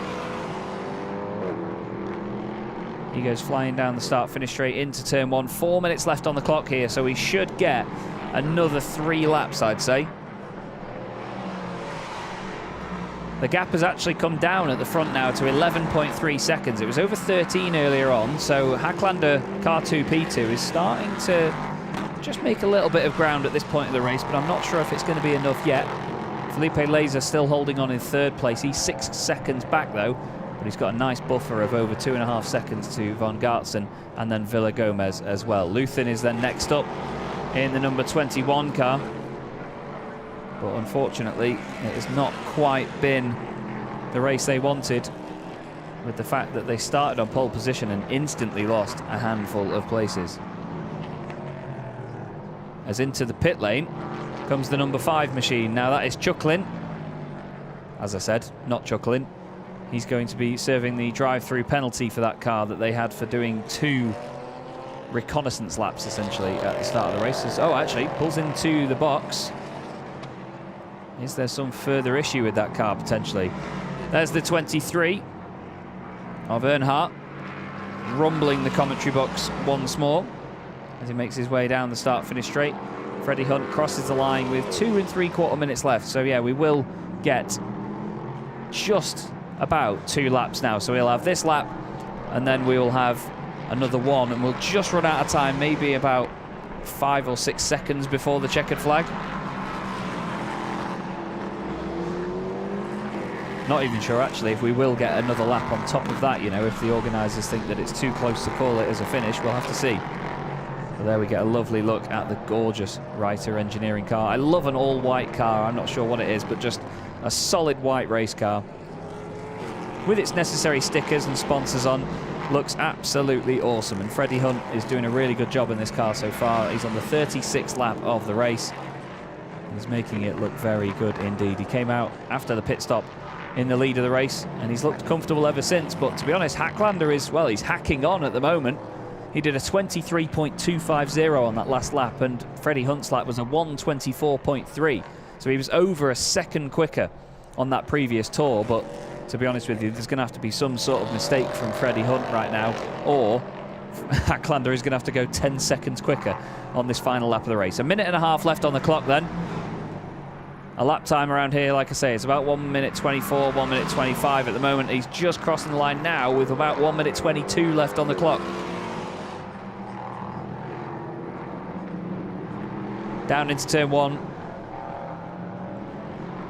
He goes flying down the start-finish straight into turn 1. 4 minutes left on the clock here, so he should get another 3 laps, I'd say. The gap has actually come down at the front now to 11.3 seconds. It was over 13 earlier on, so Hacklander car 2P2 is starting to just make a little bit of ground at this point of the race, but I'm not sure if it's going to be enough yet. Felipe Laser still holding on in 3rd place. He's 6 seconds back though, but he's got a nice buffer of over 2.5 seconds to Von Gartzen and then Villa Gomez as well. Luthen is then next up in the number 21 car, but unfortunately it has not quite been the race they wanted, with the fact that they started on pole position and instantly lost a handful of places. As into the pit lane comes the number 5 machine. Now that is Chucklin. As I said, not Chucklin. He's going to be serving the drive-through penalty for that car that they had for doing 2 reconnaissance laps essentially at the start of the race. Oh, actually pulls into the box. Is there some further issue with that car potentially? There's the 23 of Earnhardt, rumbling the commentary box once more as he makes his way down the start-finish straight. Freddie Hunt crosses the line with 2 3/4 minutes left. So yeah, we will get just about 2 laps now. So we'll have this lap and then we will have another one, and we'll just run out of time, maybe about 5 or 6 seconds before the checkered flag. Not even sure actually if we will get another lap on top of that, you know, if the organisers think that it's too close to call it as a finish. We'll have to see. But there we get a lovely look at the gorgeous Reiter engineering car. I love an all-white car. I'm not sure what it is, but just a solid white race car with its necessary stickers and sponsors on. Looks absolutely awesome, and Freddie Hunt is doing a really good job in this car so far. He's on the 36th lap of the race. He's making it look very good indeed. He came out after the pit stop in the lead of the race, and he's looked comfortable ever since. But to be honest, Hacklander is, well, he's hacking on at the moment. He did a 23.250 on that last lap, and Freddie Hunt's lap was a 1:24.3. So he was over a second quicker on that previous tour. But to be honest with you, there's going to have to be some sort of mistake from Freddie Hunt right now, or Hacklander is going to have to go 10 seconds quicker on this final lap of the race. 1.5 minutes left on the clock then. A lap time around here, like I say, it's about 1:24, 1:25 at the moment. He's just crossing the line now with about 1:22 left on the clock. Down into turn 1.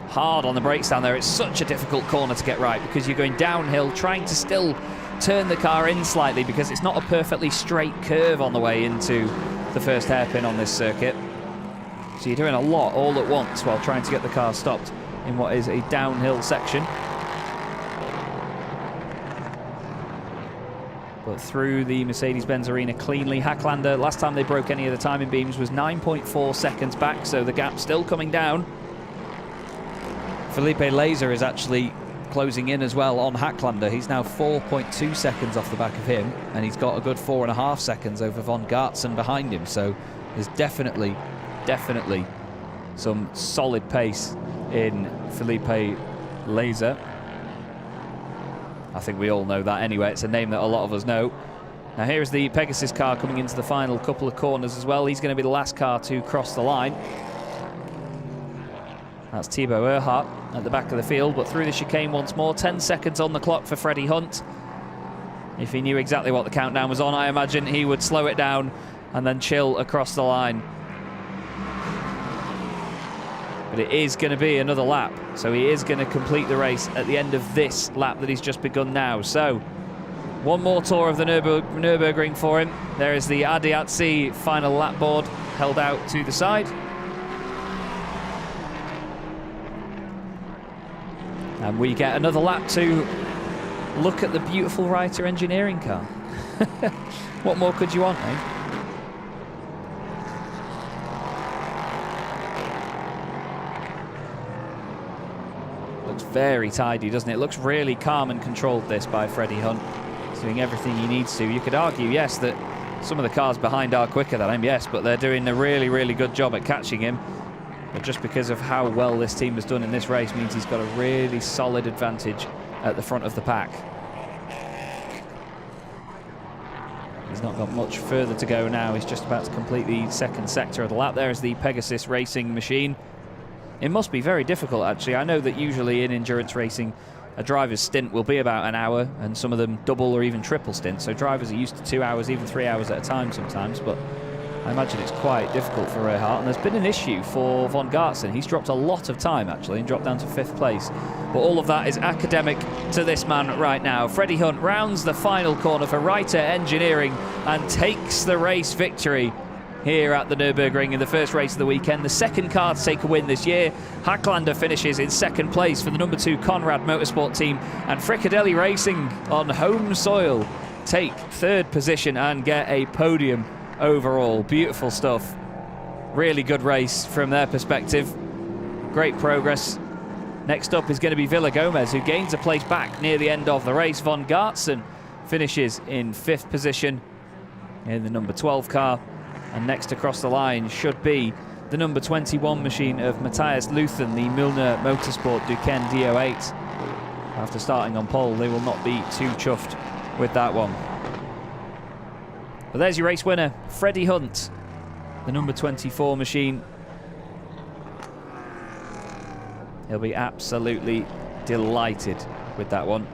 Hard on the brakes down there. It's such a difficult corner to get right because you're going downhill, trying to still turn the car in slightly because it's not a perfectly straight curve on the way into the first hairpin on this circuit. So you're doing a lot all at once while trying to get the car stopped in what is a downhill section. But through the Mercedes-Benz Arena cleanly. Hacklander, last time they broke any of the timing beams, was 9.4 seconds back, so the gap's still coming down. Felipe Laser is actually closing in as well on Hacklander. He's now 4.2 seconds off the back of him, and he's got a good 4.5 seconds over Von Gartzen behind him. So there's definitely some solid pace in Felipe Laser. I think we all know that anyway. It's a name that a lot of us know. Now here is the Pegasus car coming into the final couple of corners as well. He's going to be the last car to cross the line. That's Thibaut Earhart at the back of the field, but through the chicane once more. 10 seconds on the clock for Freddie Hunt. If he knew exactly what the countdown was on, I imagine he would slow it down and then chill across the line. But it is going to be another lap, so he is going to complete the race at the end of this lap that he's just begun now. So one more tour of the Nürburgring for him. There is the ADAC final lap board held out to the side. And we get another lap to look at the beautiful Reiter engineering car. What more could you want, eh? Looks very tidy, doesn't it? Looks really calm and controlled, this, by Freddie Hunt. He's doing everything he needs to. You could argue, yes, that some of the cars behind are quicker than him, yes, but they're doing a really, really good job at catching him. But just because of how well this team has done in this race means he's got a really solid advantage at the front of the pack. He's not got much further to go now. He's just about to complete the second sector of the lap. There is the Pegasus racing machine. It must be very difficult, actually. I know that usually in endurance racing, a driver's stint will be about an hour, and some of them double or even triple stints. So drivers are used to 2 hours, even 3 hours at a time sometimes. But I imagine it's quite difficult for Earhart. And there's been an issue for Von Gartzen. He's dropped a lot of time, actually, and dropped down to 5th place. But all of that is academic to this man right now. Freddie Hunt rounds the final corner for Reiter Engineering and takes the race victory here at the Nürburgring in the first race of the weekend. The second car to take a win this year. Hacklander finishes in 2nd place for the number 2 Conrad Motorsport team, and Fricadelli Racing on home soil take 3rd position and get a podium overall. Beautiful stuff. Really good race from their perspective. Great progress. Next up is going to be Villa Gomez, who gains a place back near the end of the race. Von Gartzen finishes in 5th position in the number 12 car. And next across the line should be the number 21 machine of Matthias Luthen, the Milner Motorsport Duquesne D08. After starting on pole, they will not be too chuffed with that one. But there's your race winner, Freddie Hunt, the number 24 machine. He'll be absolutely delighted with that one.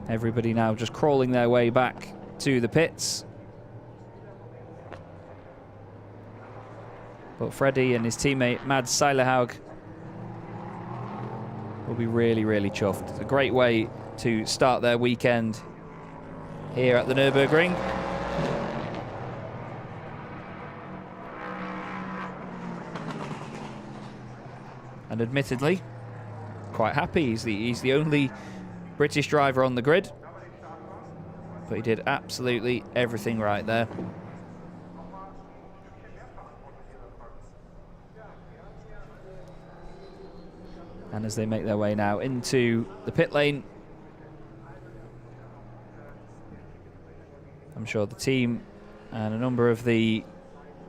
Everybody now just crawling their way back to the pits. But Freddie and his teammate Mads Seilerhaug will be really, really chuffed. It's a great way to start their weekend here at the Nürburgring. And admittedly, quite happy. He's the only British driver on the grid, but he did absolutely everything right there. And as they make their way now into the pit lane, I'm sure the team and a number of the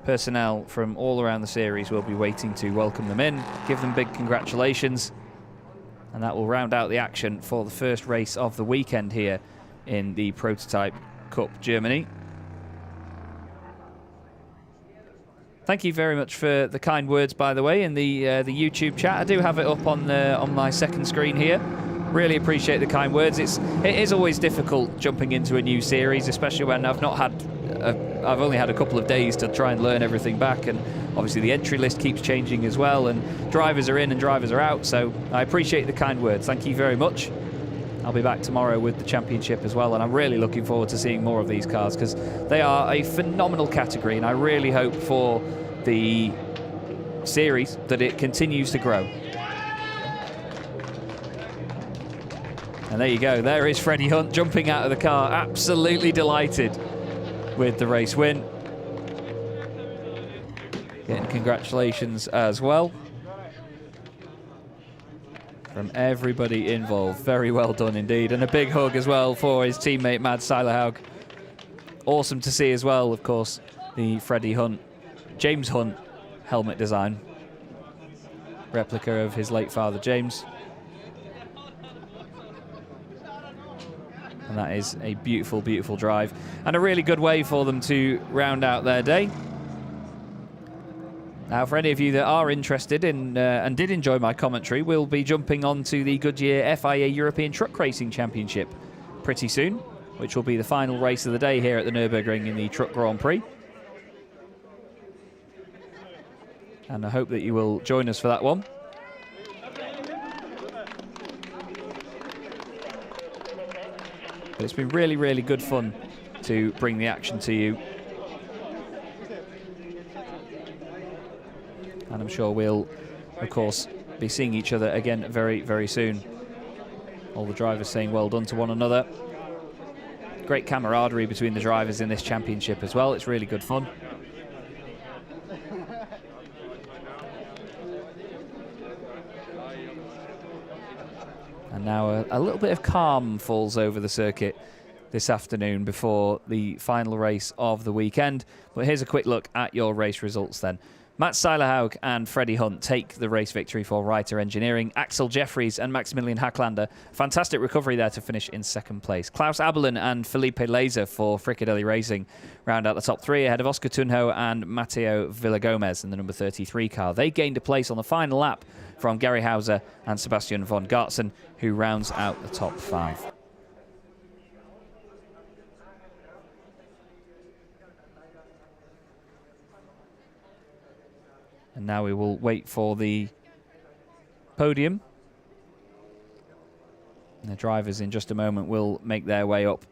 personnel from all around the series will be waiting to welcome them in, give them big congratulations. And that will round out the action for the first race of the weekend here in the Prototype Cup Germany. Thank you very much for the kind words, by the way, in the YouTube chat. I do have it up on my second screen here. Really appreciate the kind words. It is always difficult jumping into a new series, especially when I've only had a couple of days to try and learn everything back, and obviously the entry list keeps changing as well, and drivers are in and drivers are out, so I appreciate the kind words. Thank you very much. I'll be back tomorrow with the championship as well, and I'm really looking forward to seeing more of these cars because they are a phenomenal category, and I really hope for the series that it continues to grow. And there you go, there is Freddie Hunt jumping out of the car, absolutely delighted with the race win. Getting congratulations as well from everybody involved. Very well done indeed. And a big hug as well for his teammate Mads Seilerhaug. Awesome to see as well, of course, the Freddie Hunt, James Hunt helmet design. Replica of his late father, James. And that is a beautiful, beautiful drive. And a really good way for them to round out their day. Now, for any of you that are interested in and did enjoy my commentary, we'll be jumping on to the Goodyear FIA European Truck Racing Championship pretty soon, which will be the final race of the day here at the Nürburgring in the Truck Grand Prix. And I hope that you will join us for that one. But it's been really, really good fun to bring the action to you. And I'm sure we'll, of course, be seeing each other again very, very soon. All the drivers saying well done to one another. Great camaraderie between the drivers in this championship as well. It's really good fun. And now a little bit of calm falls over the circuit this afternoon before the final race of the weekend. But here's a quick look at your race results then. Mats Seilerhaug and Freddie Hunt take the race victory for Reiter Engineering. Axel Jeffries and Maximilian Hacklander, fantastic recovery there to finish in second place. Klaus Abelin and Felipe Laser for Fricadelli Racing round out the top three ahead of Oscar Tunjo and Matteo Villagomez in the number 33 car. They gained a place on the final lap from Gary Hauser and Sebastian von Gartzen, who rounds out the top five. And now we will wait for the podium. And the drivers in just a moment will make their way up.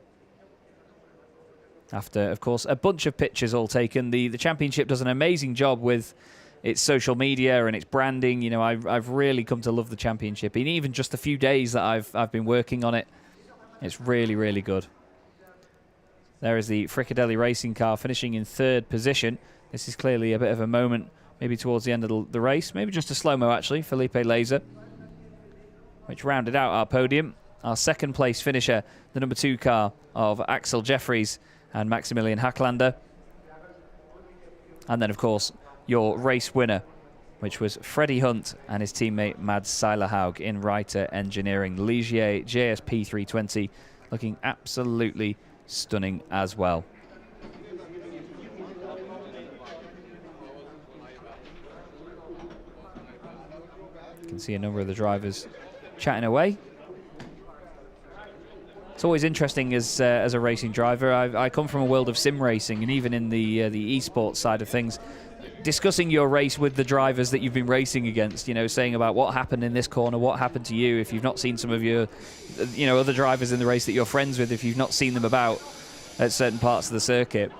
After, of course, a bunch of pictures all taken. The championship does an amazing job with its social media and its branding. You know, I've really come to love the championship. In even just a few days that I've been working on it, it's really, really good. There is the Fricadelli Racing car finishing in third position. This is clearly a bit of a moment, maybe towards the end of the race. Maybe just a slow-mo, actually. Felipe Laser, which rounded out our podium. Our second place finisher, the number 2 car of Axel Jeffries and Maximilian Hacklander. And then, of course, your race winner, which was Freddie Hunt and his teammate Mads Seilerhaug in Reiter Engineering. Ligier JSP 320 looking absolutely stunning as well. You can see a number of the drivers chatting away. It's always interesting as a racing driver. I come from a world of sim racing, and even in the esports side of things, discussing your race with the drivers that you've been racing against, you know, saying about what happened in this corner, what happened to you, if you've not seen some of your, you know, other drivers in the race that you're friends with, if you've not seen them about at certain parts of the circuit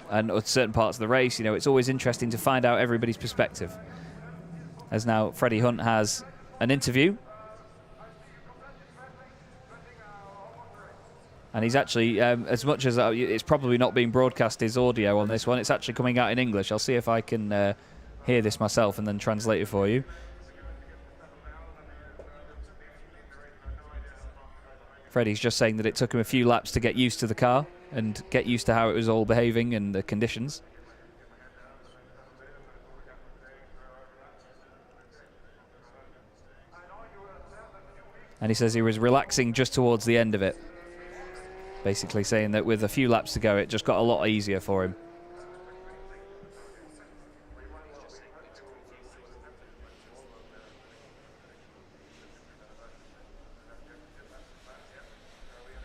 and or certain parts of the race, you know, it's always interesting to find out everybody's perspective. As now Freddie Hunt has an interview. And he's actually, as much as it's probably not being broadcast his audio on this one, it's actually coming out in English. I'll see if I can hear this myself and then translate it for you. Freddie's just saying that it took him a few laps to get used to the car and get used to how it was all behaving and the conditions. And he says he was relaxing just towards the end of it. Basically saying that with a few laps to go, it just got a lot easier for him.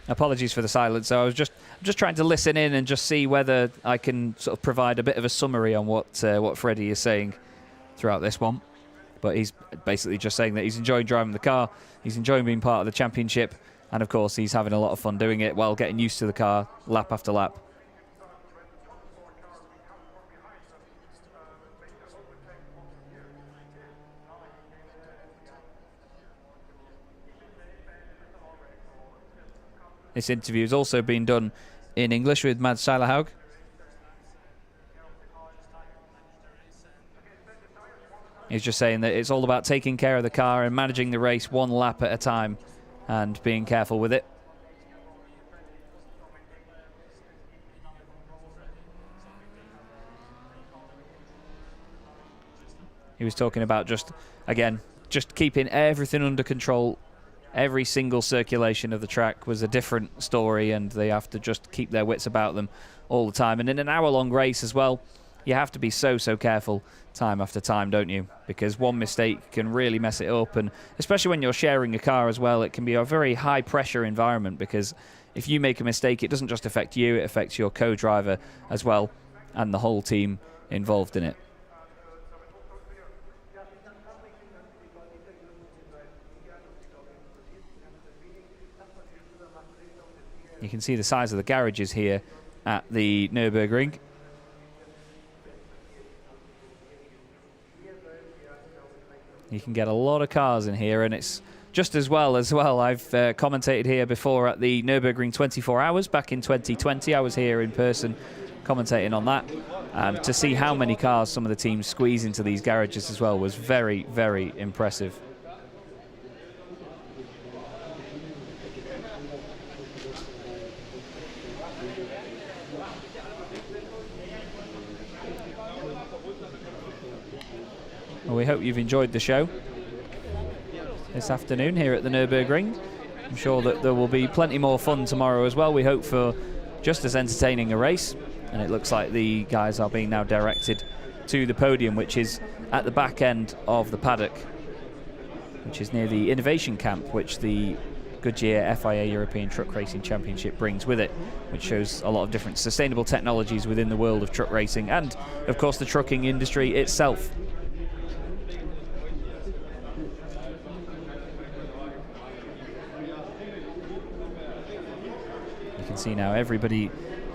Apologies for the silence. So I was just trying to listen in and just see whether I can sort of provide a bit of a summary on what Freddie is saying throughout this one. But he's basically just saying that he's enjoying driving the car, he's enjoying being part of the championship, and of course he's having a lot of fun doing it while getting used to the car lap after lap. This interview has also been done in English with Mads Seilerhaug. He's just saying that it's all about taking care of the car and managing the race one lap at a time and being careful with it. He was talking about just keeping everything under control. Every single circulation of the track was a different story, and they have to just keep their wits about them all the time. And in an hour-long race as well, you have to be so careful time after time, don't you? Because one mistake can really mess it up, and especially when you're sharing a car as well, it can be a very high-pressure environment, because if you make a mistake, it doesn't just affect you, it affects your co-driver as well, and the whole team involved in it. You can see the size of the garages here at the Nürburgring. You can get a lot of cars in here, and it's just as well, I've commentated here before at the Nürburgring 24 Hours back in 2020. I was here in person commentating on that. To see how many cars some of the teams squeeze into these garages as well was very, very impressive. Well, we hope you've enjoyed the show this afternoon here at the Nürburgring. I'm sure that there will be plenty more fun tomorrow as well. We hope for just as entertaining a race, and it looks like the guys are being now directed to the podium, which is at the back end of the paddock, which is near the innovation camp, which the Goodyear FIA European Truck Racing Championship brings with it, which shows a lot of different sustainable technologies within the world of truck racing and, of course, the trucking industry itself. You can see now everybody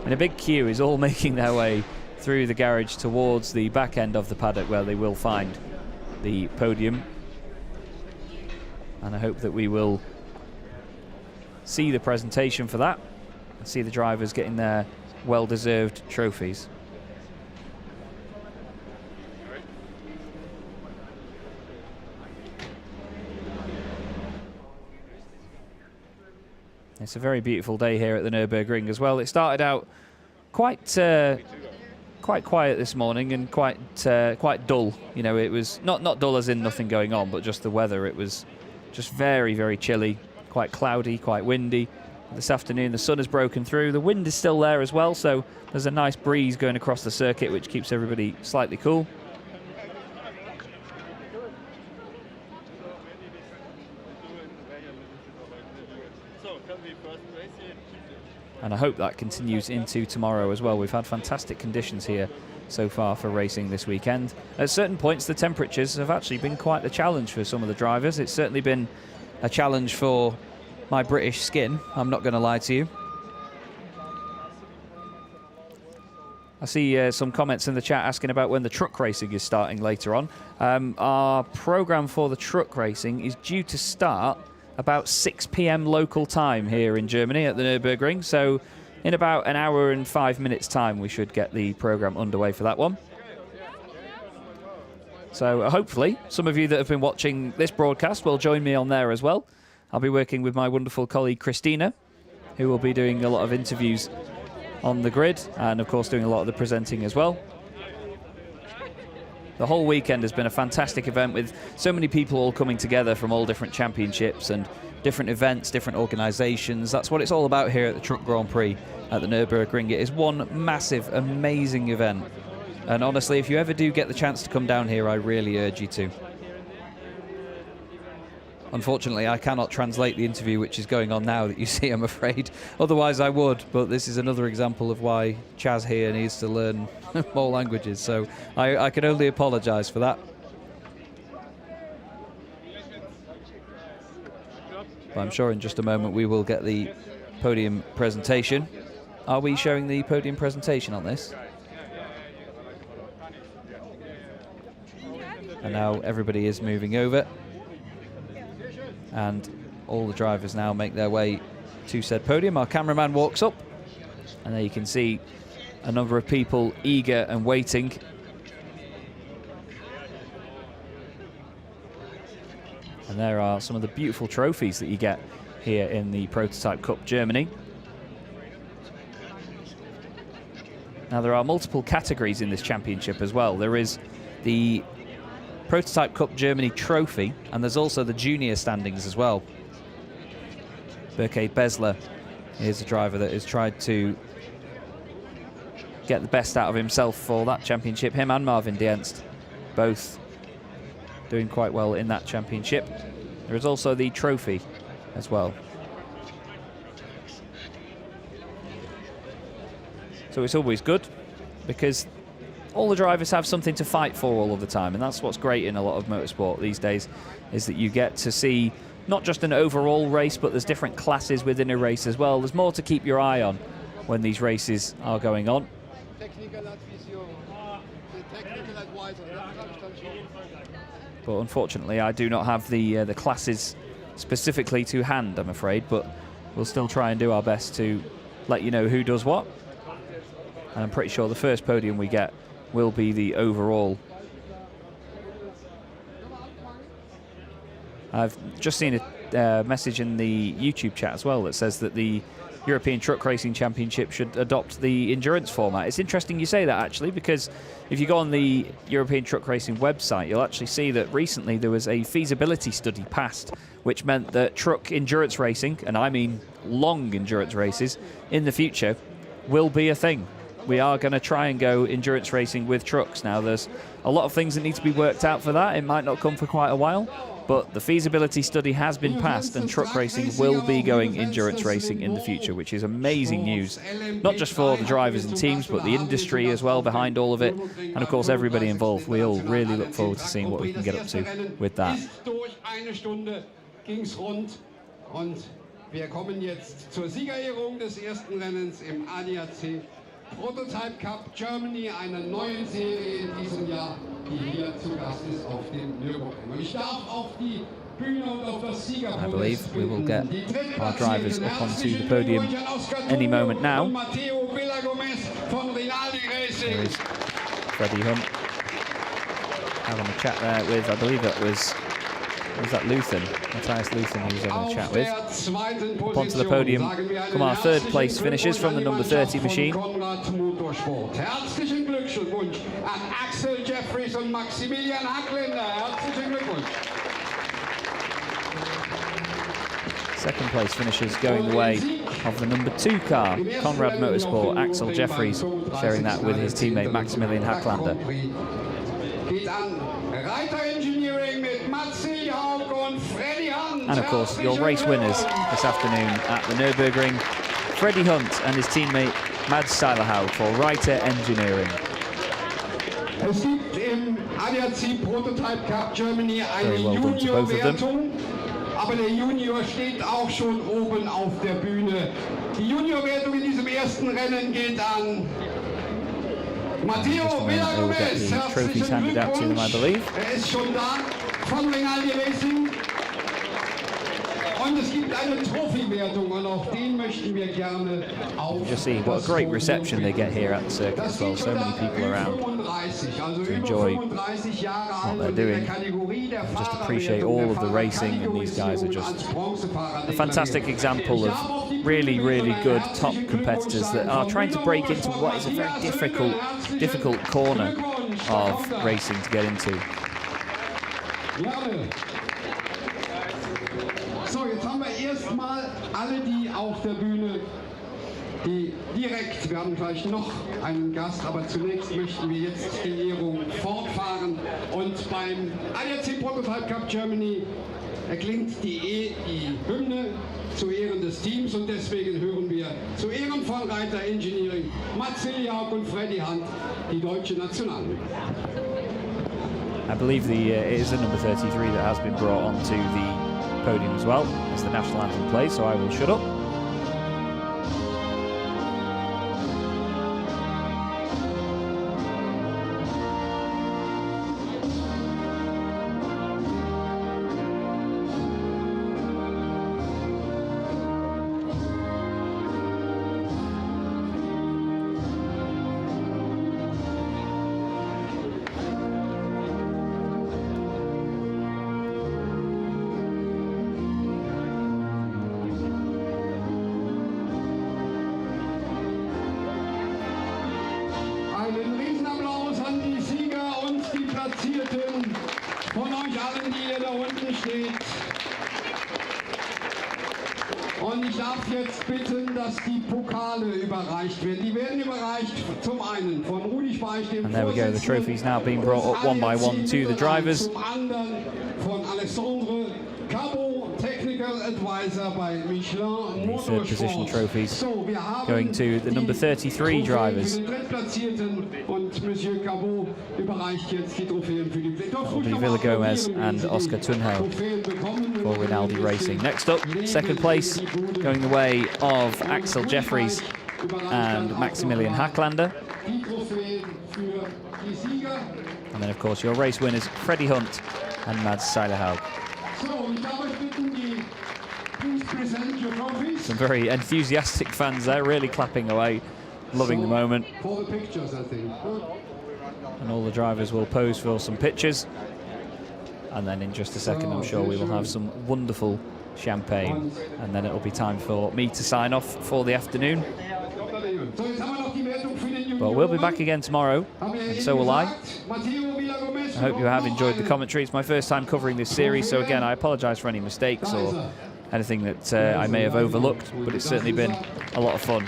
in a big queue is all making their way through the garage towards the back end of the paddock, where they will find the podium. And I hope that we will see the presentation for that and see the drivers getting their well-deserved trophies. It's a very beautiful day here at the Nürburgring as well. It started out quite quiet this morning and quite dull. You know, it was not dull as in nothing going on, but just the weather. It was just very, very chilly, quite cloudy, quite windy. This afternoon the sun has broken through. The wind is still there as well, so there's a nice breeze going across the circuit, which keeps everybody slightly cool. And I hope that continues into tomorrow as well. We've had fantastic conditions here so far for racing this weekend. At certain points, the temperatures have actually been quite a challenge for some of the drivers. It's certainly been a challenge for my British skin, I'm not going to lie to you. I see some comments in the chat asking about when the truck racing is starting later on. Our programme for the truck racing is due to start about 6 p.m. local time here in Germany at the Nürburgring. So in about an hour and 5 minutes time, we should get the programme underway for that one. So hopefully some of you that have been watching this broadcast will join me on there as well. I'll be working with my wonderful colleague Christina, who will be doing a lot of interviews on the grid and of course doing a lot of the presenting as well. The whole weekend has been a fantastic event with so many people all coming together from all different championships and different events, different organisations. That's what it's all about here at the Truck Grand Prix at the Nürburgring. It is one massive, amazing event. And honestly, if you ever do get the chance to come down here, I really urge you to. Unfortunately, I cannot translate the interview which is going on now that you see, I'm afraid. Otherwise, I would, but this is another example of why Chaz here needs to learn more languages, so I can only apologise for that. But I'm sure in just a moment we will get the podium presentation. Are we showing the podium presentation on this? And now everybody is moving over. And all the drivers now make their way to said podium. Our cameraman walks up, and there you can see a number of people eager and waiting. And there are some of the beautiful trophies that you get here in the Prototype Cup Germany. Now there are multiple categories in this championship as well. There is the Prototype Cup Germany trophy, and there's also the junior standings as well. Berke Besler is a driver that has tried to get the best out of himself for that championship. Him and Marvin Dienst both doing quite well in that championship. There is also the trophy as well. So it's always good because all the drivers have something to fight for all of the time, and that's what's great in a lot of motorsport these days, is that you get to see not just an overall race, but there's different classes within a race as well. There's more to keep your eye on when these races are going on. But unfortunately, I do not have the classes specifically to hand, I'm afraid, but we'll still try and do our best to let you know who does what. And I'm pretty sure the first podium we get will be the overall. I've just seen a message in the YouTube chat as well that says that the European Truck Racing Championship should adopt the endurance format. It's interesting you say that, actually, because if you go on the European Truck Racing website, you'll actually see that recently there was a feasibility study passed, which meant that truck endurance racing, and I mean long endurance races, in the future will be a thing. We are going to try and go endurance racing with trucks. Now, there's a lot of things that need to be worked out for that. It might not come for quite a while, but the feasibility study has been passed and truck racing will be going endurance racing in the future, which is amazing news. Not just for the drivers and teams, but the industry as well behind all of it. And of course, everybody involved. We all really look forward to seeing what we can get up to with that. Wir kommen jetzt zur Siegerehrung des ersten Rennens im ADAC Prototype Cup Germany, einer neuen Serie in diesem Jahr, die hier zu Gast ist auf dem Nürburgring. Und ich darf auf die Bühne und auf das Siegerpodest. I believe we will get our drivers up onto the podium any moment now. There is Freddie Hunt having a chat there with, I believe that was that Luthen, Matthias Luthen, he was having a chat with. Up onto the podium come our third place finishers from the number 30 machine. Herzlichen Glückwunsch an Axel Jeffries und Maximilian Hackländer. Herzlichen Glückwunsch. Second place finishers going the way of the number 2 car, Conrad Motorsport, Axel Jeffries, sharing that with his teammate Maximilian Hackländer. And of course, your race winners this afternoon at the Nürburgring, Freddie Hunt and his teammate Mads Seilerhaug for Reiter Engineering. Es gibt im ADAC Prototype Cup Germany eine Junior-Wertung, aber der Junior steht auch schon oben auf der Bühne. Die Junior-Wertung in diesem ersten Rennen geht an Matteo Villagomez. Herzlichen Glückwunsch. Ist schon da von Rinaldi Racing. Und es gibt eine Trophy-Wertung und auch den möchten wir gerne auf. Just see what a great reception they get here at the circuit as well. So many people around to enjoy what they're doing and just appreciate all of the racing, and these guys are just a fantastic example of really, really good top competitors that are trying to break into what is a very difficult corner of racing to get into. So, jetzt haben wir erstmal alle die auf der Bühne, die direkt, wir haben gleich noch einen Gast, aber zunächst möchten wir jetzt die Ehrung fortfahren. Und beim ADAC Prototype Cup Germany erklingt die Hymne zu Ehren des Teams und deswegen hören wir zu Ehren von Reiter Engineering Mads Seilerhaug und Freddie Hunt die deutsche Nationalhymne. I believe it is the number 33 that has been brought onto the podium as well as the national anthem plays, so I will shut up. Von euch allen, die ihr da unten steht. Und ich darf jetzt bitten, dass die Pokale überreicht werden. Die werden überreicht zum einen von Rudi Speich, dem And there we go, the trophies now being brought up one by one to the drivers. Zum anderen von Alessandro Cabo, Technical Advisor bei Michelin The third position Motorsport. trophies So, wir haben going to the number 33 drivers. Und Monsieur Cabo überreicht jetzt die Trophäen für die That'll be Villagomez and Oscar Tunhel for Rinaldi Racing. Next up, second place going the way of Axel Jeffries and Maximilian Hackländer. And then of course your race winners Freddie Hunt and Mads Seilerhaug. So, ich darf euch bitten, die present your trophies. Some very enthusiastic fans there, really clapping away, loving the moment. For the pictures, I think. And all the drivers will pose for some pictures. And then in just a second, I'm sure we will have some wonderful champagne. And then it'll be time for me to sign off for the afternoon. Well, we'll be back again tomorrow, and so will I. I hope you have enjoyed the commentary. It's my first time covering this series, so again, I apologise for any mistakes or anything that I may have overlooked, but it's certainly been a lot of fun.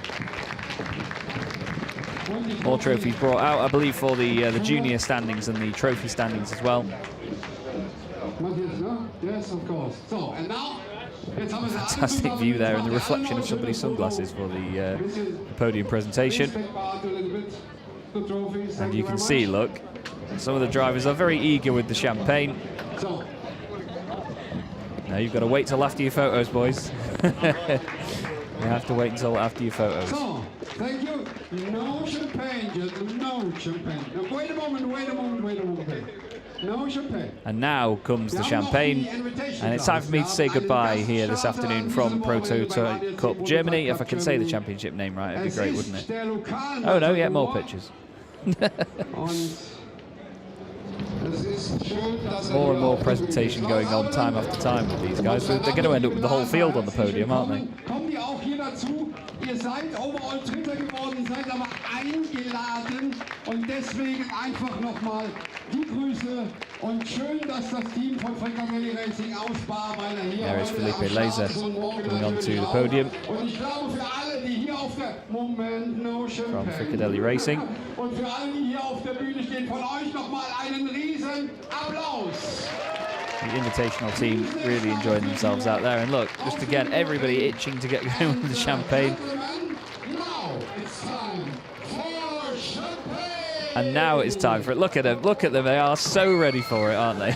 More trophies brought out, I believe, for the junior standings and the trophy standings as well. Yes, of course. So, and now, fantastic view there and the reflection of somebody's sunglasses for the podium presentation. And you can see, look, some of the drivers are very eager with the champagne. Now you've got to wait till after your photos, boys. You have to wait until after your photos. So, thank you. No champagne, gentlemen, no champagne. Now, wait a moment. No champagne. And now comes the champagne, and it's time for me to say goodbye here this afternoon from Prototype Cup Germany. If I can say the championship name right, it'd be great, wouldn't it? Oh no, yeah, more pictures. More and more presentation going on time after time with these guys. They're going to end up with the whole field on the podium, aren't they? Ihr seid overall Dritter geworden, seid aber eingeladen und deswegen einfach nochmal die Grüße und schön, dass das Team von Creventic Racing aus Barweiler hier there is Felipe Laser coming onto the podium und ich glaube für alle, die hier auf der Moment no from Creventic Racing. Und für alle, die hier auf der Bühne stehen, von euch nochmal einen riesen Applaus. The Invitational team really enjoying themselves out there, and look, just again, everybody itching to get going with the champagne. And now it's time for it. Look at them, they are so ready for it, aren't they?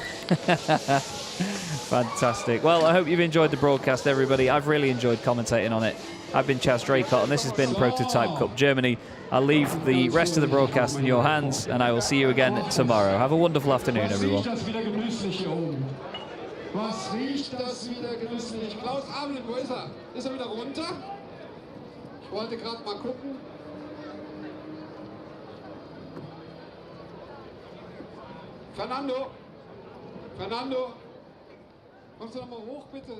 Fantastic. Well, I hope you've enjoyed the broadcast, everybody. I've really enjoyed commentating on it. I've been Chaz Draycott, and this has been Prototype Cup Germany. I'll leave the rest of the broadcast in your hands, and I will see you again tomorrow. Have a wonderful afternoon, everyone. Was riecht das wieder genüsslich? Klaus Abel, wo ist er? Ist er wieder runter? Ich wollte gerade mal gucken. Fernando, kommst du noch mal hoch, bitte?